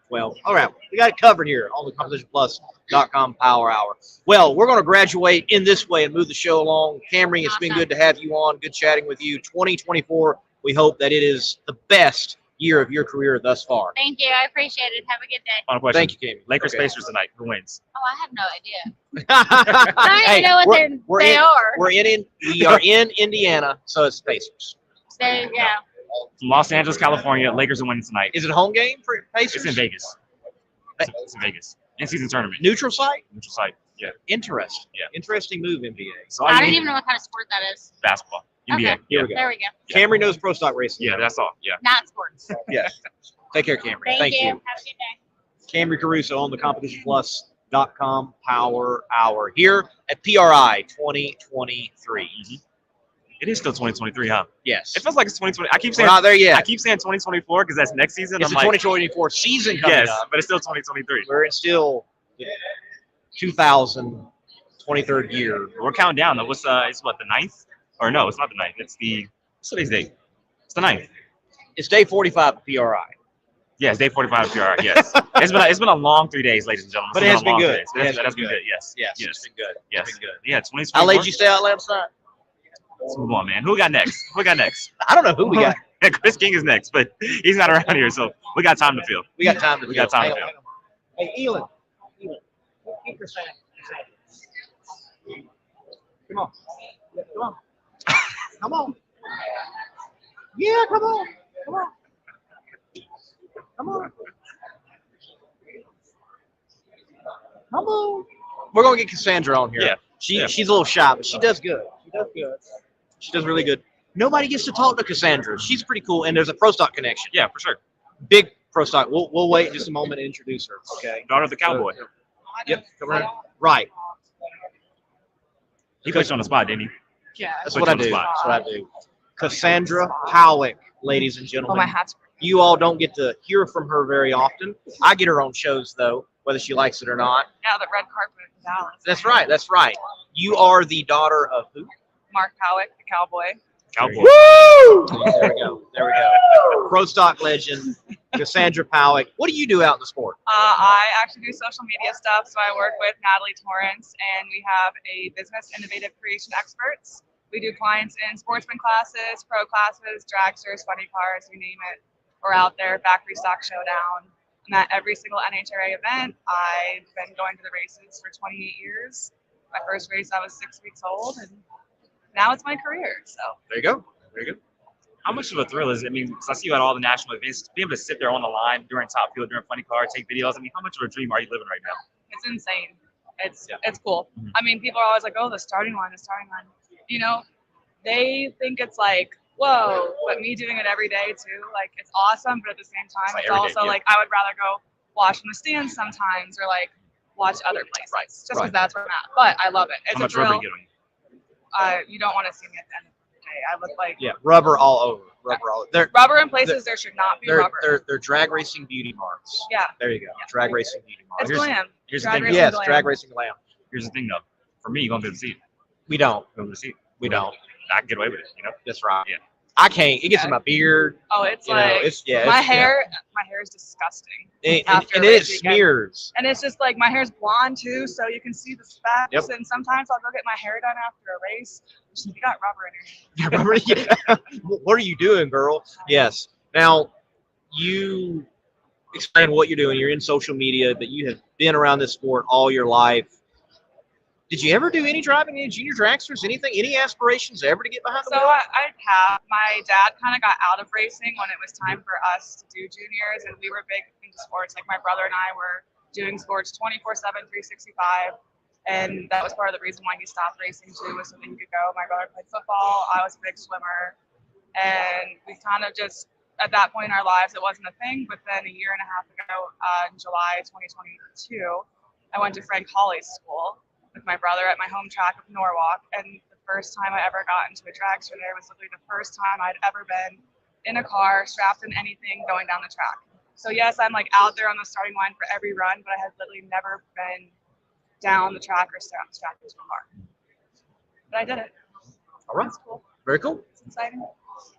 Well, all right, we got it covered here on the CompetitionPlus.com Power Hour. Well, we're going to graduate in this way and move the show along. Camrie, it's been good to have you on. Good chatting with you. 2024, we hope that it is the best year of your career thus far. Thank you. I appreciate it. Have a good day. Final question. Thank you, Camrie. Lakers Okay. Pacers tonight. Who wins? Oh, I have no idea. I don't Hey, even know what they are. we are in Indiana, so it's Pacers. So, yeah. From Los Angeles, California. Lakers are winning tonight. Is it a home game for Pacers? It's in Vegas. It's in Vegas. In-season tournament. Neutral site? Neutral site. Yeah. Interesting. Yeah. Interesting move, NBA. So I don't even know what kind of sport that is. Basketball. NBA. Okay. Here Yeah. we go. There we go. Camrie knows pro stock racing. Yeah, that's all. Yeah. Not sports. Yes. Take care, Camrie. Thank you. Have a good day. Camrie Caruso on the CompetitionPlus.com Power Hour here at PRI 2023. It is still 2023, huh? Yes. It feels like it's 2020. I keep We're saying not there yet. I keep saying 2024 because that's next season. It's I'm the like, 2024 season coming yes, up. but it's still 2023. We're in still 2023rd year. We're counting down though. It's what, the 9th? Or no, it's not the 9th. It's what's today's date? It's the 9th. It's day 45 of PRI. Yes, day 45 of PR. Yes, it's been a long 3 days, ladies and gentlemen. But it has been good. It has been good. Yes. Yes, Yes. it's been good. Yes. It's been good. Yeah. 2024. How late did you stay out last night? Let's move on, man. Who we got next? Who we got next? I don't know who we got. Chris King is next, but he's not around here, so we got time to fill. We got time to We got time to Hang fill. on. Hey, Elon. Keep your sign. Come on. Yeah, come on. Come on. Yeah, come on. Come on. Come on. Come on. We're gonna get Cassandra on here. Yeah. She's a little shy, but she does good. She does good. She does really good. Nobody gets to talk to Cassandra. She's pretty cool, and there's a pro stock connection. Yeah, for sure. Big pro stock. We'll wait just a moment and introduce her. Okay. Daughter of the cowboy. Yep. Come on. Right. He put you on the spot, didn't he? Yeah. That's Put what you I on the do. spot. That's what I do. Cassandra Howick, ladies and Oh, gentlemen. my hat's You all don't get to hear from her very often. I get her on shows, though, whether she likes it or not. yeah, the red carpet in Dallas. That's right. That's right. You are the daughter of who? Mark Howick, the cowboy. Cowboy. Woo! There we go. There we go. Pro stock legend, Cassandra Howick. What do you do out in the sport? I actually do social media stuff, so I work with Natalie Torrance, and we have a business innovative creation experts. We do clients in sportsman classes, pro classes, dragsters, funny cars, you name it. We're out there, factory stock showdown. I'm at every single NHRA event. I've been going to the races for 28 years. My first race, I was 6 weeks old, and now it's my career. So There you go. There you go. How much of a thrill is it? I mean, 'cause I see you at all the national events. Being able to sit there on the line during Top Fuel, during Funny Car, take videos. I mean, how much of a dream are you living right now? it's insane. It's Yeah. it's cool. Mhm. I mean, people are always like, "Oh, the starting line, the starting line." You know, they think it's like, "Whoa," but me doing it every day too, like it's awesome. But at the same time, like it's every day, also yeah. like I would rather go watch in the stands sometimes or like watch other places, just because right. that's where I'm at. But I love it. It's How a much rubber thrill. you get on you? You don't want to see me at the end of the day. I look like Yeah, rubber all over. Rubber all over. They're, rubber in places there should not be they're, rubber. they're drag racing beauty marks. Yeah, There you go. Yeah. Drag racing beauty marks. it's here's- glam. here's the Drag thing. racing Yes, glam. drag racing glam. Here's the thing, though. For me, you're going to be able to see it. We don't. You're going to be able to see it. We don't. I can get away with it, you know? That's right. Yeah. I can't. It gets in my beard. Oh, it's You know, like it's yeah. my it's, hair. My hair is disgusting. yeah. And after then it race weekend. smears. And it's just like my hair's blonde too, so you can see the specks. Yep. And sometimes I'll go get my hair done after a race. You got rubber in your hair. Rubber, yeah. What are you doing, girl? Yes. Now, you explain what you're doing. You're in social media, but you have been around this sport all your life. Did you ever do any driving, any junior dragsters, anything, any aspirations ever to get behind the So wheel? I have. My dad kind of got out of racing when it was time for us to do juniors, and we were big into sports. Like my brother and I were doing sports 24/7, 365. And that was part of the reason why he stopped racing too, was so that he could go. My brother played football. I was a big swimmer. And we kind of just, at that point in our lives, it wasn't a thing. But then a year and a half ago, in July 2022, I went to Frank Hawley's school with my brother at my home track of Norwalk. And the first time I ever got into a dragster there was literally the first time I'd ever been in a car, strapped in anything, going down the track. So yes, I'm like out there on the starting line for every run, but I had literally never been down the track or strapped into a car. But I did it. All right. That's cool. Very cool. It's exciting.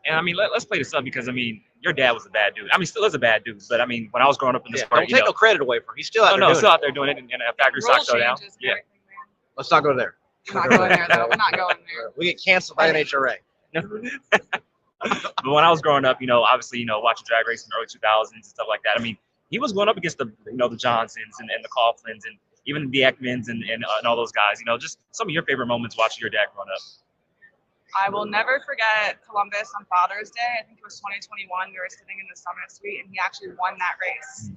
And I mean, let's play this up because I mean, your dad was a bad dude. I mean, still is a bad dude. But I mean, when I was growing up in this part, Don't take no credit away from him. He's still out there doing still it. out there doing it in a factory Rule stock showdown. changes and Yeah. everything, man. Let's not go there. We're not going there though. We're not going there. We get canceled by NHRA. But when I was growing up, obviously, watching drag racing in the early 2000s and stuff like that. I mean, he was going up against the Johnsons and the Coughlins and even the Ekmans and all those guys. Just some of your favorite moments watching your dad growing up. I will never forget Columbus on Father's Day. I think it was 2021. We were sitting in the Summit Suite, and he actually won that race.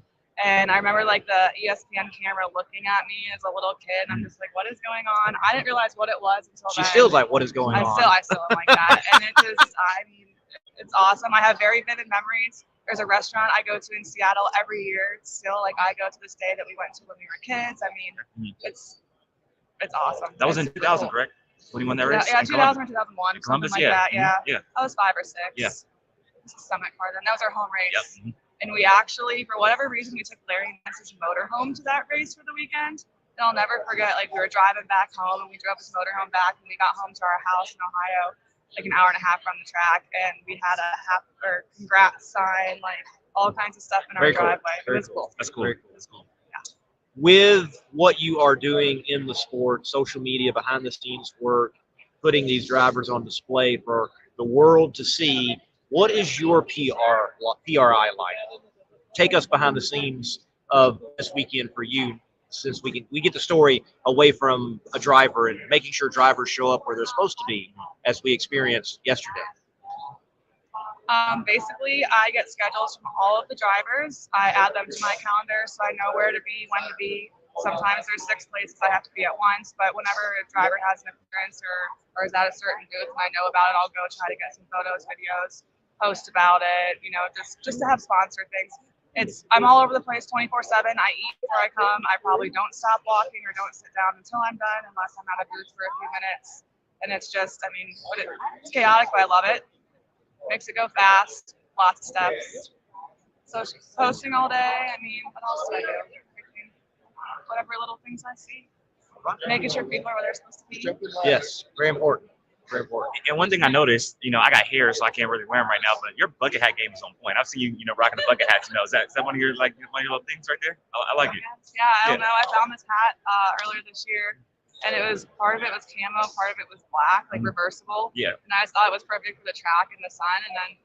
And I remember like the ESPN camera looking at me as a little kid, and I'm just like, "What is going on?" I didn't realize what it was until She then. still's like, what is going on? I still am like that, and it just, I mean, it's awesome. I have very vivid memories. There's a restaurant I go to in Seattle every year. It's still like I go to this day that we went to when we were kids. I mean, it's awesome. That was in It's 2000, cool. correct? When you won that race? Yeah, In 2000 or 2001, In Columbus, something like that. Yeah, Yeah. I was 5 or 6. Yeah. It's a Summit car. Then that was our home race. Yep. And we actually, for whatever reason, we took Larry Nance's motorhome to that race for the weekend. And I'll never forget, like, we were driving back home, and we drove his motorhome back, and we got home to our house in Ohio, like an hour and a half from the track, and we had a congrats sign, like, all kinds of stuff in our Very cool. driveway. It Very was cool. That's cool. Very cool. That's cool. With what you are doing in the sport, social media, behind the scenes work, putting these drivers on display for the world to see, what is your PRI like? Take us behind the scenes of this weekend for you, since we get the story away from a driver and making sure drivers show up where they're supposed to be, as we experienced yesterday. Basically, I get schedules from all of the drivers. I add them to my calendar so I know where to be, when to be. Sometimes there's 6 places I have to be at once, but whenever a driver has an appearance or is at a certain booth and I know about it, I'll go try to get some photos, videos, post about it, just to have sponsor things. I'm all over the place 24/7. I eat before I come. I probably don't stop walking or don't sit down until I'm done unless I'm at a booth for a few minutes. And it's just, I mean, it's chaotic, but I love it. Makes it go fast, lots of steps. So posting all day, I mean, what else do I do? Whatever little things I see. Making sure people are where they're supposed to be. Yes, very important. Very important. And one thing I noticed, I got hair, so I can't really wear them right now, but your bucket hat game is on point. I've seen you, rocking the bucket hats. Is that one of your one of your little things right there? I like it. Yeah, I don't know. I found this hat earlier this year, and part of it was camo, part of it was black, like reversible. Yeah. And I just thought it was perfect for the track in the sun, and then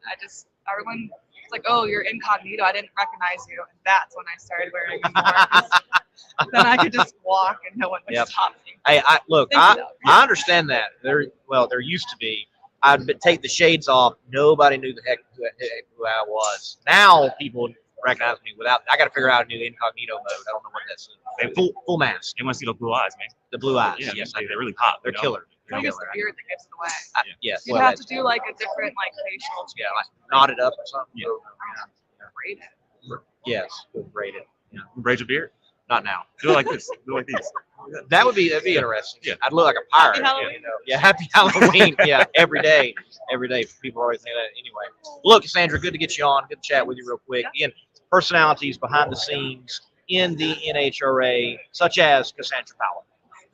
everyone was like, "Oh, you're incognito. I didn't recognize you." And that's when I started wearing them more. Then I could just walk and no one would stop me. Hey, I understand that. There used to be. I'd take the shades off. Nobody knew the heck who I was. Now people recognize me without. I got to figure out a new incognito mode. I don't know what that's. Full mask. They want to see those blue eyes, man. The blue eyes. Yeah, yes, they really pop. they're killer. I think it's the beard that gives it away. Yes. You'd have to do like a different facial. Yeah, like knotted up or something. Yeah. Braided. Yes, braided. Braid your beard. Not now. Do it like this. Do it like these. That'd be interesting. Yeah. I'd look like a pirate. Happy Halloween. Happy Halloween. Yeah, every day. People always say that anyway. Look, Cassandra, good to get you on. Good to chat with you real quick. Again, personalities behind the scenes in the NHRA, such as Cassandra Powell.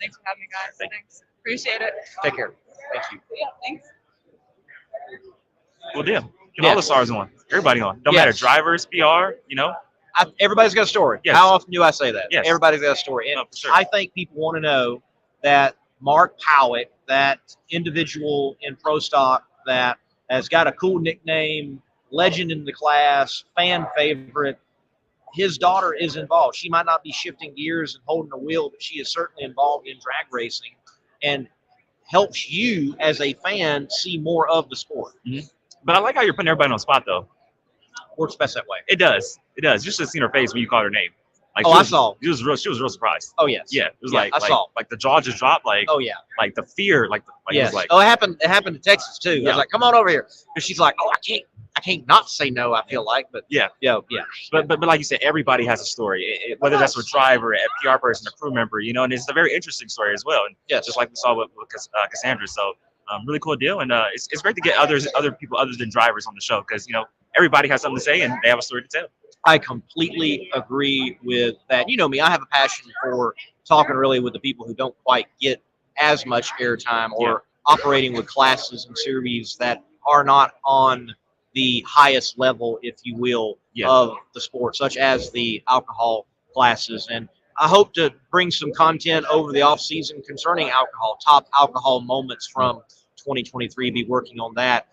Thanks for having me, guys. Thanks. Appreciate it. Take care. Thank you. Yeah, thanks. Well, damn. Get all the stars on. Everybody on. Don't matter. Drivers, PR, Everybody's got a story. Yes. How often do I say that? Yes. Everybody's got a story. And No, for sure. I think people want to know that Mark Powett, that individual in pro stock that has got a cool nickname, legend in the class, fan favorite, his daughter is involved. She might not be shifting gears and holding the wheel, but she is certainly involved in drag racing and helps you as a fan see more of the sport. Mm-hmm. But I like how you're putting everybody on the spot, though. Works best that way. It does. It does. You should have seen her face when you called her name. Like Oh, I saw. She was real surprised. Oh yes. Yeah, it was Yeah, like I saw. like the jaw just dropped. Like Oh yeah. like the fear. Like it Yes. was like Oh, it happened. It happened in Texas too. I Yeah. was like, come on over here, because she's like, oh, I can't not say no. I feel like, but yeah. yeah. But like you said, everybody has a story. Whether that's a driver, a PR person, a crew member, and it's a very interesting story as well. And Yes. just like we saw with Cassandra. So really cool deal, and it's great to get other people other than drivers on the show, because everybody has something to say and they have a story to tell. I completely agree with that. You know me, I have a passion for talking really with the people who don't quite get as much airtime, or operating with classes and series that are not on the highest level, if you will, of the sport, such as the alcohol classes. And I hope to bring some content over the off season concerning alcohol, top alcohol moments from 2023, be working on that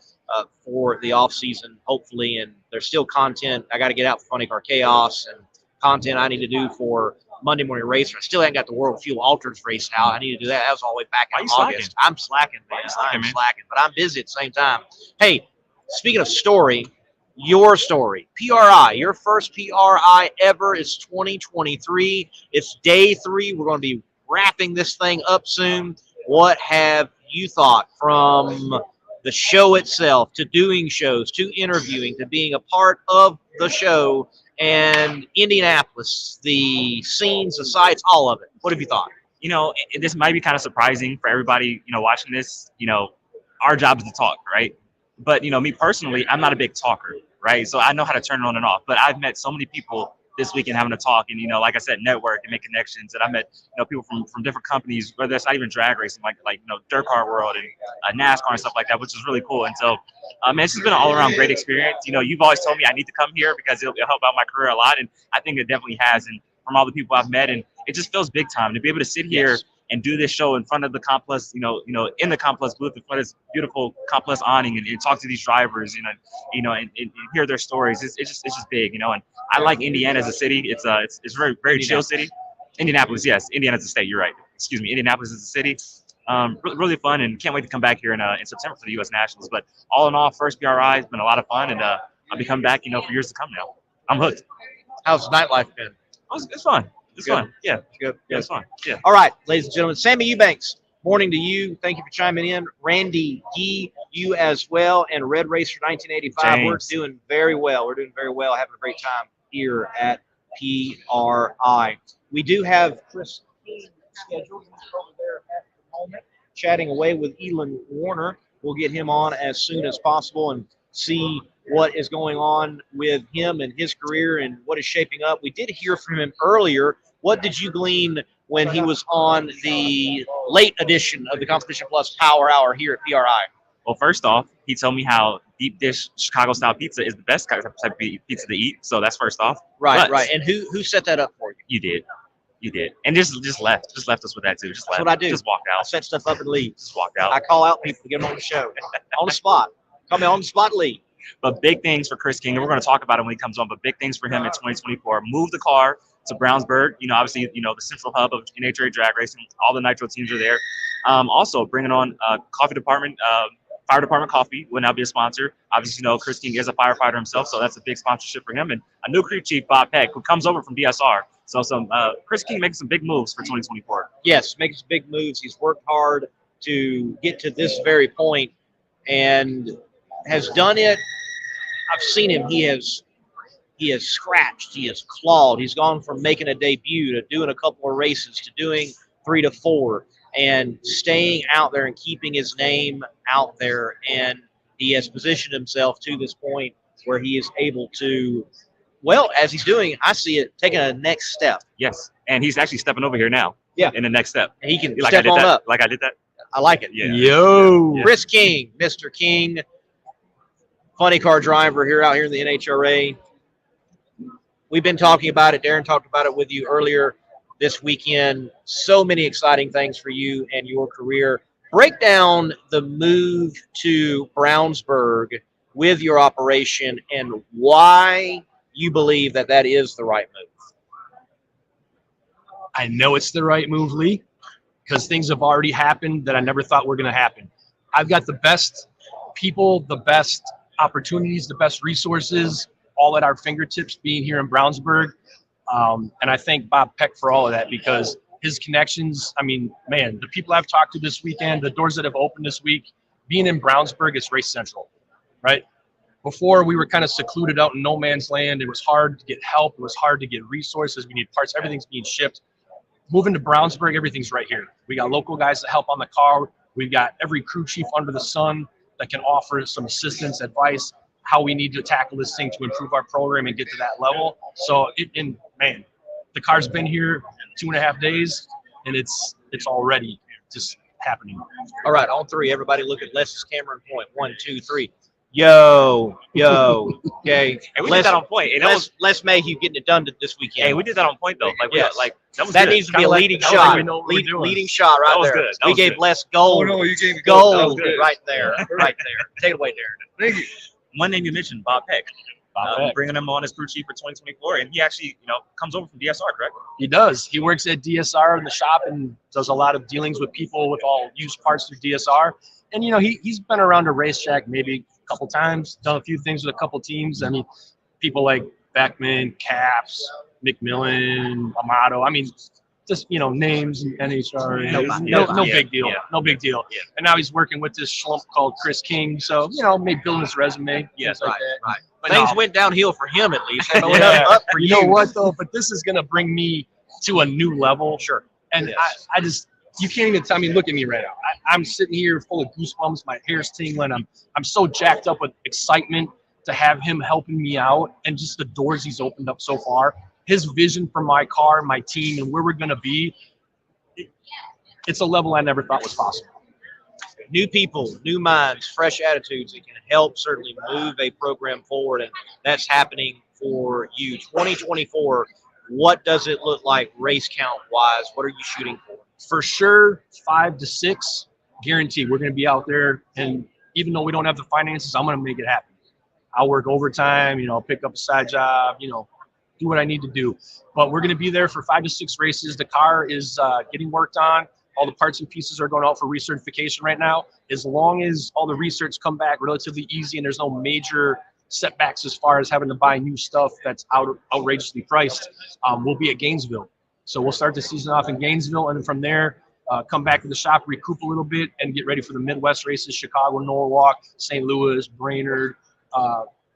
for the off season, hopefully. And there's still content I got to get out for Funny Car Chaos, and content I need to do for Monday Morning Racer. I still haven't got the World Fuel Alters race out. I need to do that. That was all the way back in August. I'm slacking, man. I'm slacking, but I'm busy at the same time. Hey, speaking of story, your story, PRI, your first PRI ever is 2023. It's day 3. We're going to be wrapping this thing up soon. What have you thought from the show itself, to doing shows, to interviewing, to being a part of the show, and Indianapolis, the scenes, the sights, all of it? What have you thought? This might be kind of surprising for everybody, watching this. Our job is to talk, right? But, me personally, I'm not a big talker, right? So I know how to turn it on and off. But I've met so many people this weekend having to talk, and, like I said, network and make connections. And I met, people from different companies, whether it's not even drag racing, like dirt car world and NASCAR and stuff like that, which is really cool. And so, it's just been an all-around great experience. You've always told me I need to come here because it'll help out my career a lot. And I think it definitely has. And from all the people I've met, and it just feels big time to be able to sit here and do this show in front of the Complex, in the Complex booth, in front of this beautiful Complex awning, and talk to these drivers, and hear their stories. It's just big, and I like Indiana as a city. It's very, very chill city. Indianapolis, yes. Indiana's a state, you're right. Excuse me. Indianapolis is a city. Really fun, and can't wait to come back here in September for the U.S. Nationals. But all in all, first PRI has been a lot of fun, and I'll be coming back, for years to come now. I'm hooked. How's nightlife been? It's fun. It's fun. Yeah. Good. Yeah, it's fun. Yeah. All right, ladies and gentlemen. Sammy Eubanks, morning to you. Thank you for chiming in. Randy Gee, you as well. And Red Racer 1985. James. We're doing very well. We're doing very well. Having a great time here at PRI. We do have Chris King scheduled over there at the moment, chatting away with Elon Warner. We'll get him on as soon as possible and see what is going on with him and his career and what is shaping up. We did hear from him earlier. What did you glean when he was on the late edition of the Competition Plus Power Hour here at PRI? Well, first off, he told me how deep dish Chicago-style pizza is the best type of pizza to eat. So that's first off. Right, but right. And who set that up for you? You did. And just left us with that too. Just left. That's what I do. Just walked I out. set stuff up and leave. Just walked out. I call out people to get them on the show. On the spot. Call me on the spot, leave. But big things for Chris King, and we're going to talk about it when he comes on, but big things for him in 2024. Move the car to Brownsburg, obviously, the central hub of NHRA drag racing. All the nitro teams are there. Also, bringing on coffee department, fire department coffee will now be a sponsor. Obviously, Chris King is a firefighter himself, so that's a big sponsorship for him. And a new crew chief, Bob Peck, who comes over from DSR. So Chris King making some big moves for 2024. Yes, making some big moves. He's worked hard to get to this very point and has done it. I've seen him. He has scratched. He has clawed. He's gone from making a debut to doing a couple of races to doing 3 to 4 and staying out there and keeping his name out there. And he has positioned himself to this point where he is able to, well, as he's doing, I see it taking a next step. Yes, and he's actually stepping over here now. Yeah. In the next step. And he can like step on up. Like I did that. I like it. Yeah. Yo. Yeah. Chris King, Mr. King, funny car driver out here in the NHRA. We've been talking about it. Darren talked about it with you earlier this weekend. So many exciting things for you and your career. Break down the move to Brownsburg with your operation and why you believe that is the right move. I know it's the right move, Lee, because things have already happened that I never thought were going to happen. I've got the best people, the best opportunities, the best resources, all at our fingertips being here in Brownsburg. And I thank Bob Peck for all of that, because his connections, I mean, man, the people I've talked to this weekend, the doors that have opened this week, being in Brownsburg, it's Race Central, right? Before, we were kind of secluded out in no man's land. It was hard to get help. It was hard to get resources. We need parts. Everything's being shipped. Moving to Brownsburg, everything's right here. We got local guys that help on the car. We've got every crew chief under the sun that can offer some assistance, advice, how we need to tackle this thing to improve our program and get to that level. So, man, the car's been here 2.5 days, and it's already just happening. All right, on three, everybody look at Les's camera and point. 1, 2, 3. Yo. Okay. Hey, we did that on point. Hey, Les Mayhew getting it done this weekend. hey, we did that on point though. Like, Yes. that was That good. needs to be a Kinda like- leading that was shot. like we know what we're doing. Leading shot right That was there. good. That We was gave good. Les gold. you gave me Gold good. right there. Right there. Take it away, Darren. Thank you. One name you mentioned, Bob Peck. Bob Peck. Bringing him on as crew chief for 2024, and he actually, comes over from DSR, correct? He does. He works at DSR in the shop and does a lot of dealings with people with all used parts through DSR. And, he's been around a racetrack maybe a couple times, done a few things with a couple teams. I mean, people like Beckman, Caps, McMillan, Amato. I mean, just, names and NHR. No big deal. Yeah. No big deal. Yeah. And now he's working with this schlump called Chris King. So, maybe building his resume. Yes, things like right, that. right. But Things no. went downhill for him at least. It Yeah. went up for You know what, though? But this is going to bring me to a new level. Sure. And Yes. I just, you can't even tell me, look at me right now. I'm sitting here full of goosebumps. My hair's tingling. I'm so jacked up with excitement to have him helping me out, and just the doors he's opened up so far. His vision for my car, my team, and where we're going to be, it's a level I never thought was possible. New people, new minds, fresh attitudes that can help certainly move a program forward, and that's happening for you. 2024, what does it look like race count wise? What are you shooting for? For sure, 5 to 6, guaranteed. We're going to be out there, and even though we don't have the finances, I'm going to make it happen. I'll work overtime, pick up a side job, do what I need to do. But we're going to be there for 5 to 6 races. The car is getting worked on. All the parts and pieces are going out for recertification right now. As long as all the research come back relatively easy and there's no major setbacks as far as having to buy new stuff that's outrageously priced, we'll be at Gainesville. So we'll start the season off in Gainesville, and then from there, come back to the shop, recoup a little bit, and get ready for the Midwest races: Chicago, Norwalk, St. Louis, Brainerd.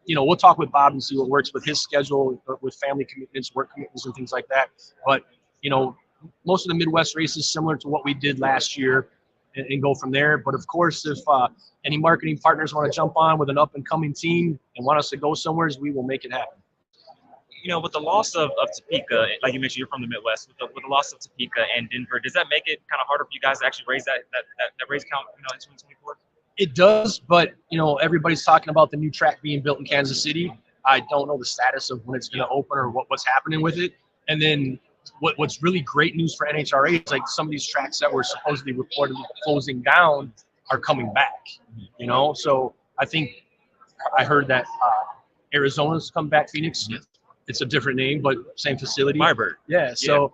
We'll talk with Bob and see what works with his schedule, with family commitments, work commitments, and things like that. But, most of the Midwest races similar to what we did last year, and go from there. But of course, if any marketing partners want to jump on with an up and coming team and want us to go somewhere, we will make it happen. With the loss of Topeka, like you mentioned, you're from the Midwest. With the loss of Topeka and Denver, does that make it kind of harder for you guys to actually raise that race count, in 2024? It does, but everybody's talking about the new track being built in Kansas City. I don't know the status of when it's going to open or what's happening with it. And then what's really great news for NHRA is like some of these tracks that were supposedly reportedly closing down are coming back. So I think I heard that Arizona's come back. Phoenix, it's a different name, but same facility. Firebird. Yeah. So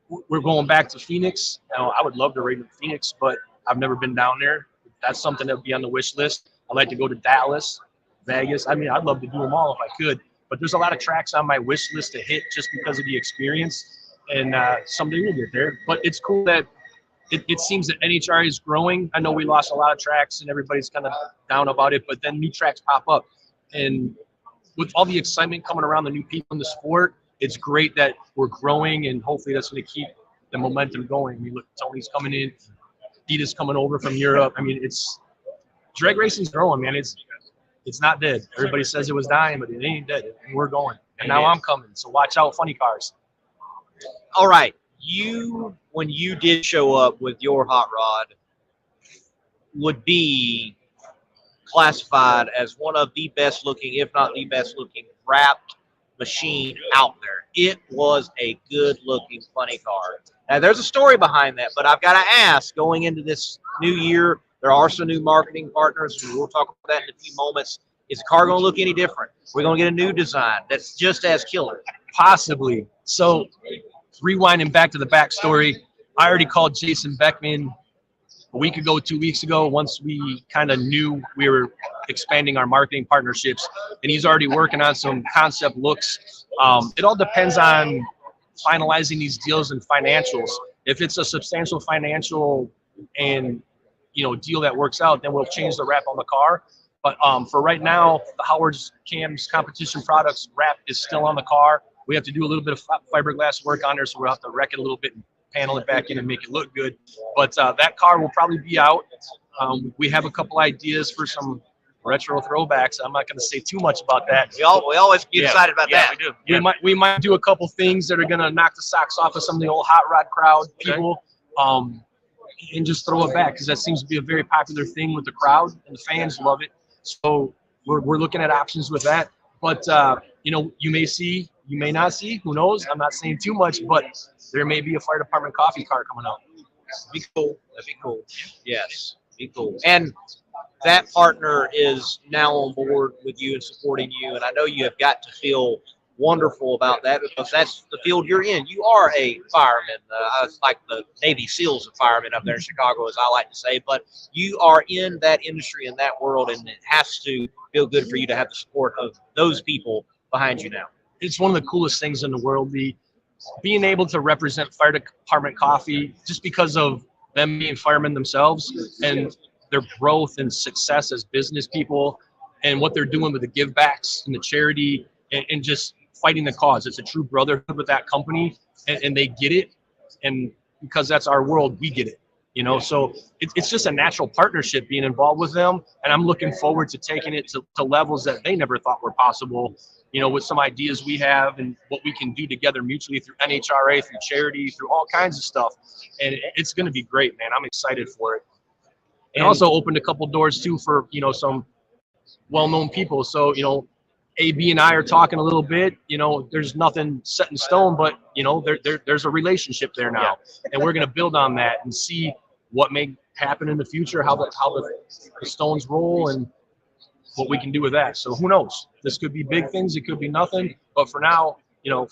we're going back to Phoenix. I would love to race in Phoenix, but I've never been down there. That's something that would be on the wish list. I'd like to go to Dallas, Vegas. I mean, I'd love to do them all if I could. But there's a lot of tracks on my wish list to hit just because of the experience. And someday we'll get there. But it's cool that it seems that NHRA is growing. I know we lost a lot of tracks and everybody's kind of down about it, but then new tracks pop up. And with all the excitement coming around the new people in the sport, it's great that we're growing, and hopefully that's going to keep the momentum going. I mean, look, Tony's coming in. Dita's coming over from Europe. I mean, drag racing's growing, man. It's not dead. Everybody says it was dying, but it ain't dead. And we're going. And now I'm coming. So watch out, funny cars. All right. When you did show up with your hot rod, would be classified as one of the best looking, if not the best looking, wrapped machine out there. It was a good looking funny car. Now there's a story behind that, but I've got to ask, going into this new year, there are some new marketing partners. We'll talk about that in a few moments. Is the car going to look any different? We're going to get a new design that's just as killer. Possibly. So rewinding back to the backstory, I already called Jason Beckman a week ago, 2 weeks ago, once we kind of knew we were expanding our marketing partnerships, and he's already working on some concept looks. It all depends on finalizing these deals and financials. If it's a substantial financial and deal that works out, then we'll change the wrap on the car. But for right now, the Howard's Cam's competition products wrap is still on the car. We have to do a little bit of fiberglass work on there, so we'll have to wreck it a little bit and panel it back in and make it look good. But that car will probably be out. We have a couple ideas for some retro throwbacks. I'm not going to say too much about that. We always get excited about that. We do. Yeah. We might do a couple things that are going to knock the socks off of some of the old hot rod crowd people, and just throw it back, because that seems to be a very popular thing with the crowd, and the fans love it. So we're looking at options with that. But you may see, you may not see. Who knows? I'm not saying too much, but there may be a fire department coffee car coming out. Be cool. That'd be cool. Yes, be cool. And that partner is now on board with you and supporting you, and I know you have got to feel wonderful about that, because that's the field you're in. You are a fireman. It's like the Navy SEALs of firemen up there in Chicago, as I like to say, but you are in that industry, in that world, and it has to feel good for you to have the support of those people behind you now. It's one of the coolest things in the world, being able to represent fire department coffee, just because of them being firemen themselves and their growth and success as business people, and what they're doing with the give backs and the charity, and just fighting the cause. It's a true brotherhood with that company, and they get it, and because that's our world, we get it. So it's just a natural partnership being involved with them, and I'm looking forward to taking it to levels that they never thought were possible, with some ideas we have and what we can do together mutually through NHRA, through charity, through all kinds of stuff. And it's going to be great, man. I'm excited for it. And also opened a couple doors too for, some well-known people. So, AB and I are talking a little bit, there's nothing set in stone, but there's a relationship there now, and we're going to build on that and see what may happen in the future, how the stones roll, and what we can do with that. So who knows? This could be big things. It could be nothing. But for now,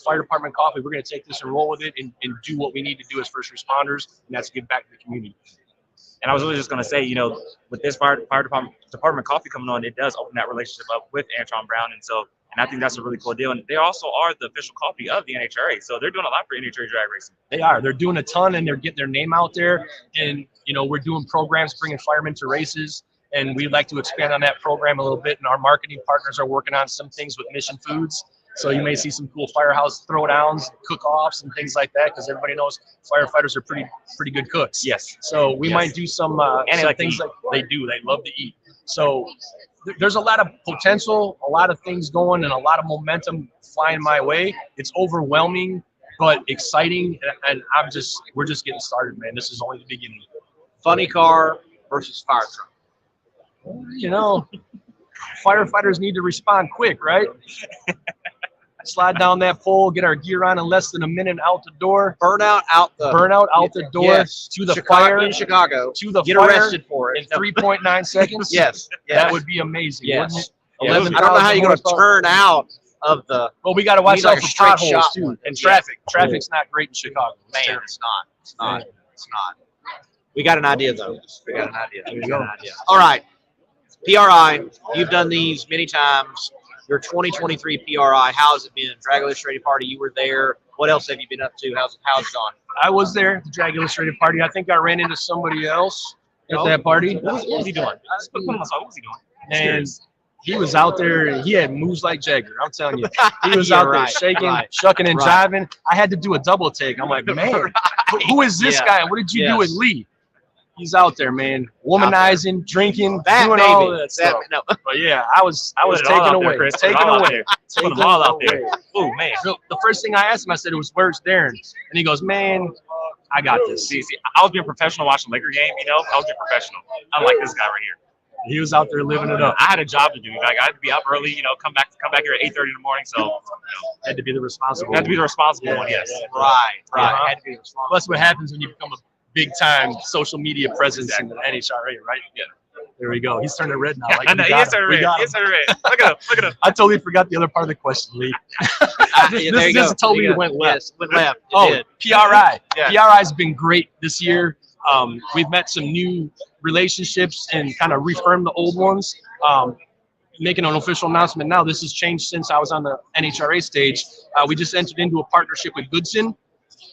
fire department coffee, we're going to take this and roll with it and do what we need to do as first responders, and that's give back to the community. And I was really just going to say, with this fire department coffee coming on, it does open that relationship up with Antron Brown. And I think that's a really cool deal. And they also are the official coffee of the NHRA. So they're doing a lot for NHRA drag racing. They are. They're doing a ton, and they're getting their name out there. And, we're doing programs, bringing firemen to races. And we'd like to expand on that program a little bit. And our marketing partners are working on some things with Mission Foods. So you may see some cool firehouse throwdowns, cook-offs, and things like that, because everybody knows firefighters are pretty good cooks. Yes. So we might do some things like they do. They love to eat. So there's a lot of potential, a lot of things going, and a lot of momentum flying my way. It's overwhelming, but exciting, and we're just getting started, man. This is only the beginning. Funny car versus fire truck. Firefighters need to respond quick, right? Slide down that pole, get our gear on in less than a minute, out the door. Burnout out the door, yes, to the fire in Chicago. To the get fire arrested for it in 3.9 seconds. Yes, that would be amazing. Yes. Wouldn't it? I don't know how you're going to turn out of the. Well, we got to watch out for potholes too, and traffic. Yeah. Traffic's not great in Chicago. Man, it's not. We got an idea though. We got an idea. There you go. All right. PRI, you've done these many times. Your 2023 PRI, how's it been? Drag Illustrated Party, you were there. What else have you been up to? How's it gone? I was there at the Drag Illustrated Party. I think I ran into somebody else at that party. What was he doing? What was he doing? And he was out there. He had moves like Jagger. I'm telling you. He was out there shaking, shucking, and jiving. I had to do a double take. I'm like, man, who is this guy? What did you do with Lee? He's out there, man, womanizing, drinking, doing all that stuff. But yeah, I was taken away. Taken away. Put them all out there. Oh man. The first thing I asked him, I said, "Where's Darren?" And he goes, "Man, I got this." See, I was being professional watching the Laker game. I was being professional. I'm like this guy right here. He was out there living it up. I had a job to do. Like I had to be up early. Come back here at 8:30 in the morning. So had to be the responsible. Had to be the responsible one. Yes. Right. Had to be the responsible. That's what happens when you become a big-time social media presence in the NHRA, right? Yeah. There we go. He's turning red now. Like, I know. He is turning red. Look at him. Look at him. I totally forgot the other part of the question, Lee. This totally went left. Yes, went left. PRI. PRI's been great this year. We've met some new relationships and kind of reaffirmed the old ones. making an official announcement now. This has changed since I was on the NHRA stage. We just entered into a partnership with Goodson.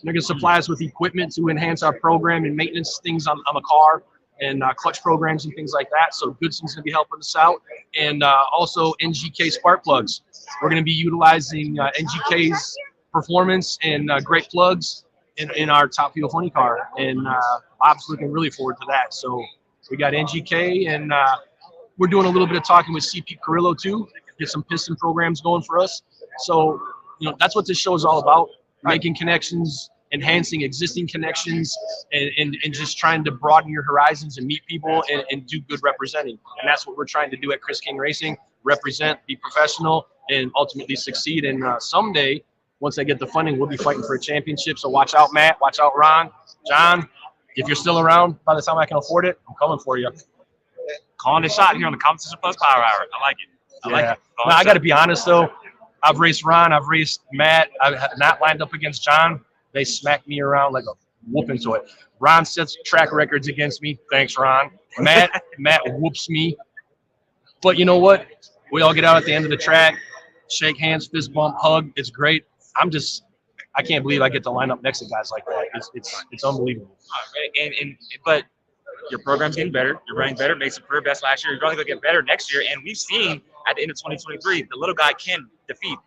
They're going to supply us with equipment to enhance our program and maintenance things on the car and clutch programs and things like that. So Goodson's going to be helping us out. And also NGK spark plugs. We're going to be utilizing NGK's performance and great plugs in our top fuel funny car. And Bob's looking really forward to that. So we got NGK, and we're doing a little bit of talking with CP Carrillo too, get some piston programs going for us. So, that's what this show is all about, making connections, enhancing existing connections, and just trying to broaden your horizons and meet people and do good representing. And that's what we're trying to do at Chris King Racing, represent, be professional, and ultimately succeed. And someday, once I get the funding, we'll be fighting for a championship. So watch out, Matt. Watch out, Ron. John, if you're still around by the time I can afford it, I'm coming for you. Calling a shot here on the Competition Plus Power Hour. I like it. I like it. Well, I got to be honest, though. I've raced Ron. I've raced Matt. I have not lined up against John. They smacked me around like a whooping to it. Ron sets track records against me. Thanks, Ron. Matt whoops me. But you know what? We all get out at the end of the track, shake hands, fist bump, hug. It's great. I can't believe I get to line up next to guys like that. It's unbelievable. But your program's getting better. You're running better. Made some career best last year. You're only going to get better next year. And we've seen at the end of 2023, the little guy can defeat,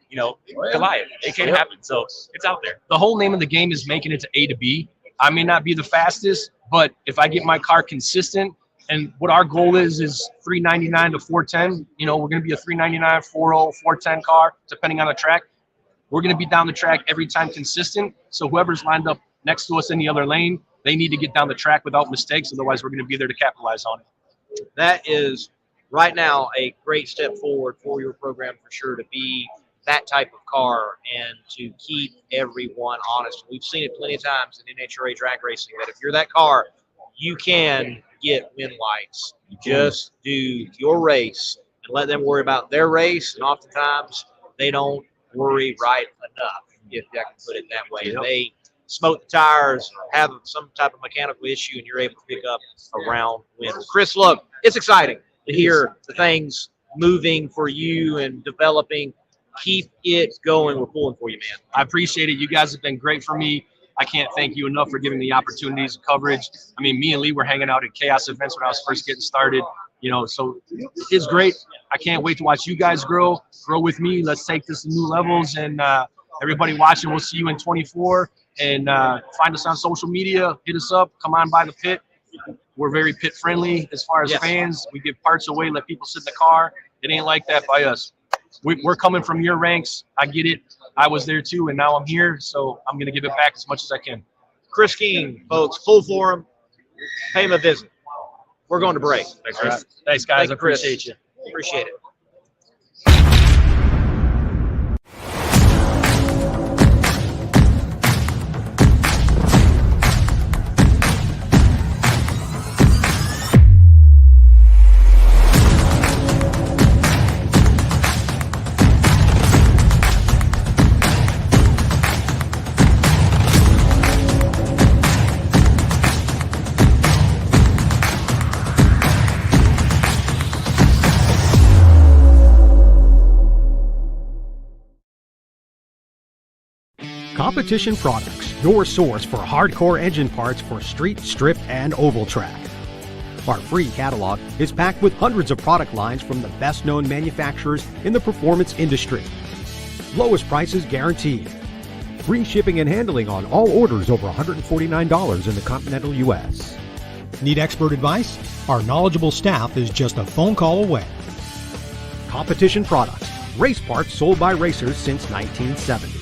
Goliath. It can happen. So it's out there. The whole name of the game is making it to A to B. I may not be the fastest, but if I get my car consistent, and what our goal is 399 to 410. We're going to be a 399, 40, 410 car, depending on the track. We're going to be down the track every time consistent. So whoever's lined up next to us in the other lane, they need to get down the track without mistakes. Otherwise, we're going to be there to capitalize on it. That is right now a great step forward for your program for sure, to be that type of car and to keep everyone honest. We've seen it plenty of times in NHRA drag racing that if you're that car, you can get win lights. You just do your race and let them worry about their race. And oftentimes they don't worry right enough, if I can put it that way. Yep. And they smoke the tires or have some type of mechanical issue, and you're able to pick up a round win. Well, Chris, look, it's exciting to hear the things moving for you and developing. Keep it going. We're pulling for you, man. I appreciate it. You guys have been great for me. I can't thank you enough for giving me opportunities and coverage. I mean, me and Lee were hanging out at Chaos events when I was first getting started, so it's great. I can't wait to watch you guys grow with me. Let's take this to new levels, and everybody watching, we'll see you in 24, and find us on social media, hit us up, come on by the pit. We're very pit friendly as far as fans. We give parts away, let people sit in the car. It ain't like that by us. We're coming from your ranks. I get it. I was there too, and now I'm here, so I'm going to give it back as much as I can. Chris King, folks, pull for him. Pay him a visit. We're going to break. Thanks, Chris. Thanks, guys. I appreciate you. Appreciate it. Competition Products, your source for hardcore engine parts for street, strip, and oval track. Our free catalog is packed with hundreds of product lines from the best-known manufacturers in the performance industry. Lowest prices guaranteed. Free shipping and handling on all orders over $149 in the continental U.S. Need expert advice? Our knowledgeable staff is just a phone call away. Competition Products, race parts sold by racers since 1970.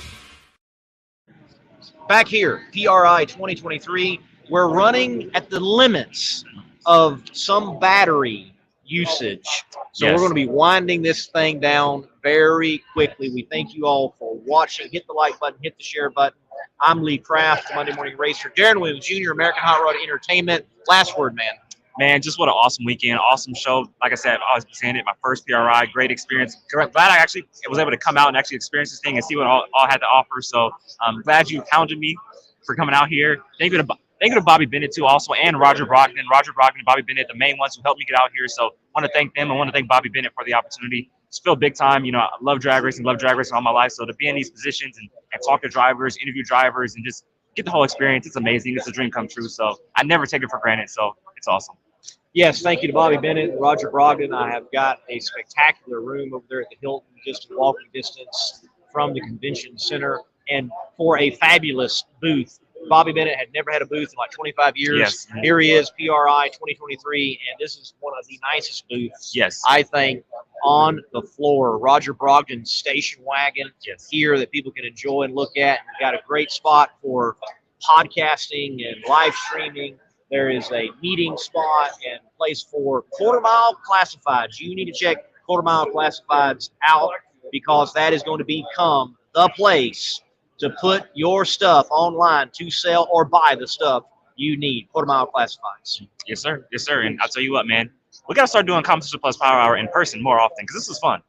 Back here, PRI 2023, we're running at the limits of some battery usage. So we're going to be winding this thing down very quickly. We thank you all for watching. Hit the like button, hit the share button. I'm Lee Kraft, Monday Morning Racer. Darren Williams Jr., American Hot Rod Entertainment. Last word, man. Man, just what an awesome weekend. Awesome show. Like I said, I've always been saying it. My first PRI, great experience. Glad I actually was able to come out and actually experience this thing and see what all had to offer. So I'm glad you hounded me for coming out here. Thank you to Thank you to Bobby Bennett too, also, and Roger Brogdon. Roger Brogdon and Bobby Bennett, the main ones who helped me get out here. So I want to thank them. I want to thank Bobby Bennett for the opportunity. It's feel big time. You know, I love drag racing all my life. So to be in these positions and talk to drivers, interview drivers, and just get the whole experience, it's amazing. It's a dream come true. So I never take it for granted. So it's awesome. Yes, thank you to Bobby Bennett and Roger Brogdon. I have got a spectacular room over there at the Hilton, just walking distance from the convention center, and for a fabulous booth. Bobby Bennett had never had a booth in like 25 years. Yes. Here he is, PRI 2023, and this is one of the nicest booths, Yes. I think, on the floor. Roger Brogdon's station wagon here that people can enjoy and look at. We've got a great spot for podcasting and live streaming. There is a meeting spot and place for quarter-mile classifieds. You need to check quarter-mile classifieds out, because that is going to become the place to put your stuff online to sell or buy the stuff you need. Quarter-mile classifieds. Yes, sir. Yes, sir. And I'll tell you what, man, we got to start doing Competition Plus Power Hour in person more often, because this is fun.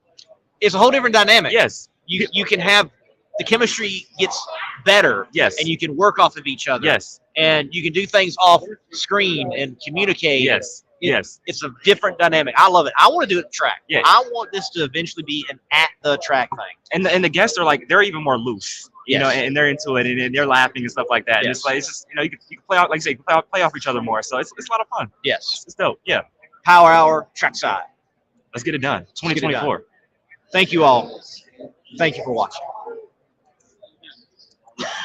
It's a whole different dynamic. Yes. You can have the chemistry gets better. Yes. And you can work off of each other. Yes. And you can do things off screen and communicate. Yes. Yes. It's a different dynamic. I love it. I want to do it at the track. Yeah. I want this to eventually be an at the track thing. And the guests are like, they're even more loose. You know, and they're into it, and they're laughing and stuff like that. And it's like, it's just, you know, you can play out, like you say, you can play off each other more. So it's a lot of fun. Yes. It's dope. Yeah. Power Hour, trackside. Let's get it done. 2024. Thank you all. Thank you for watching.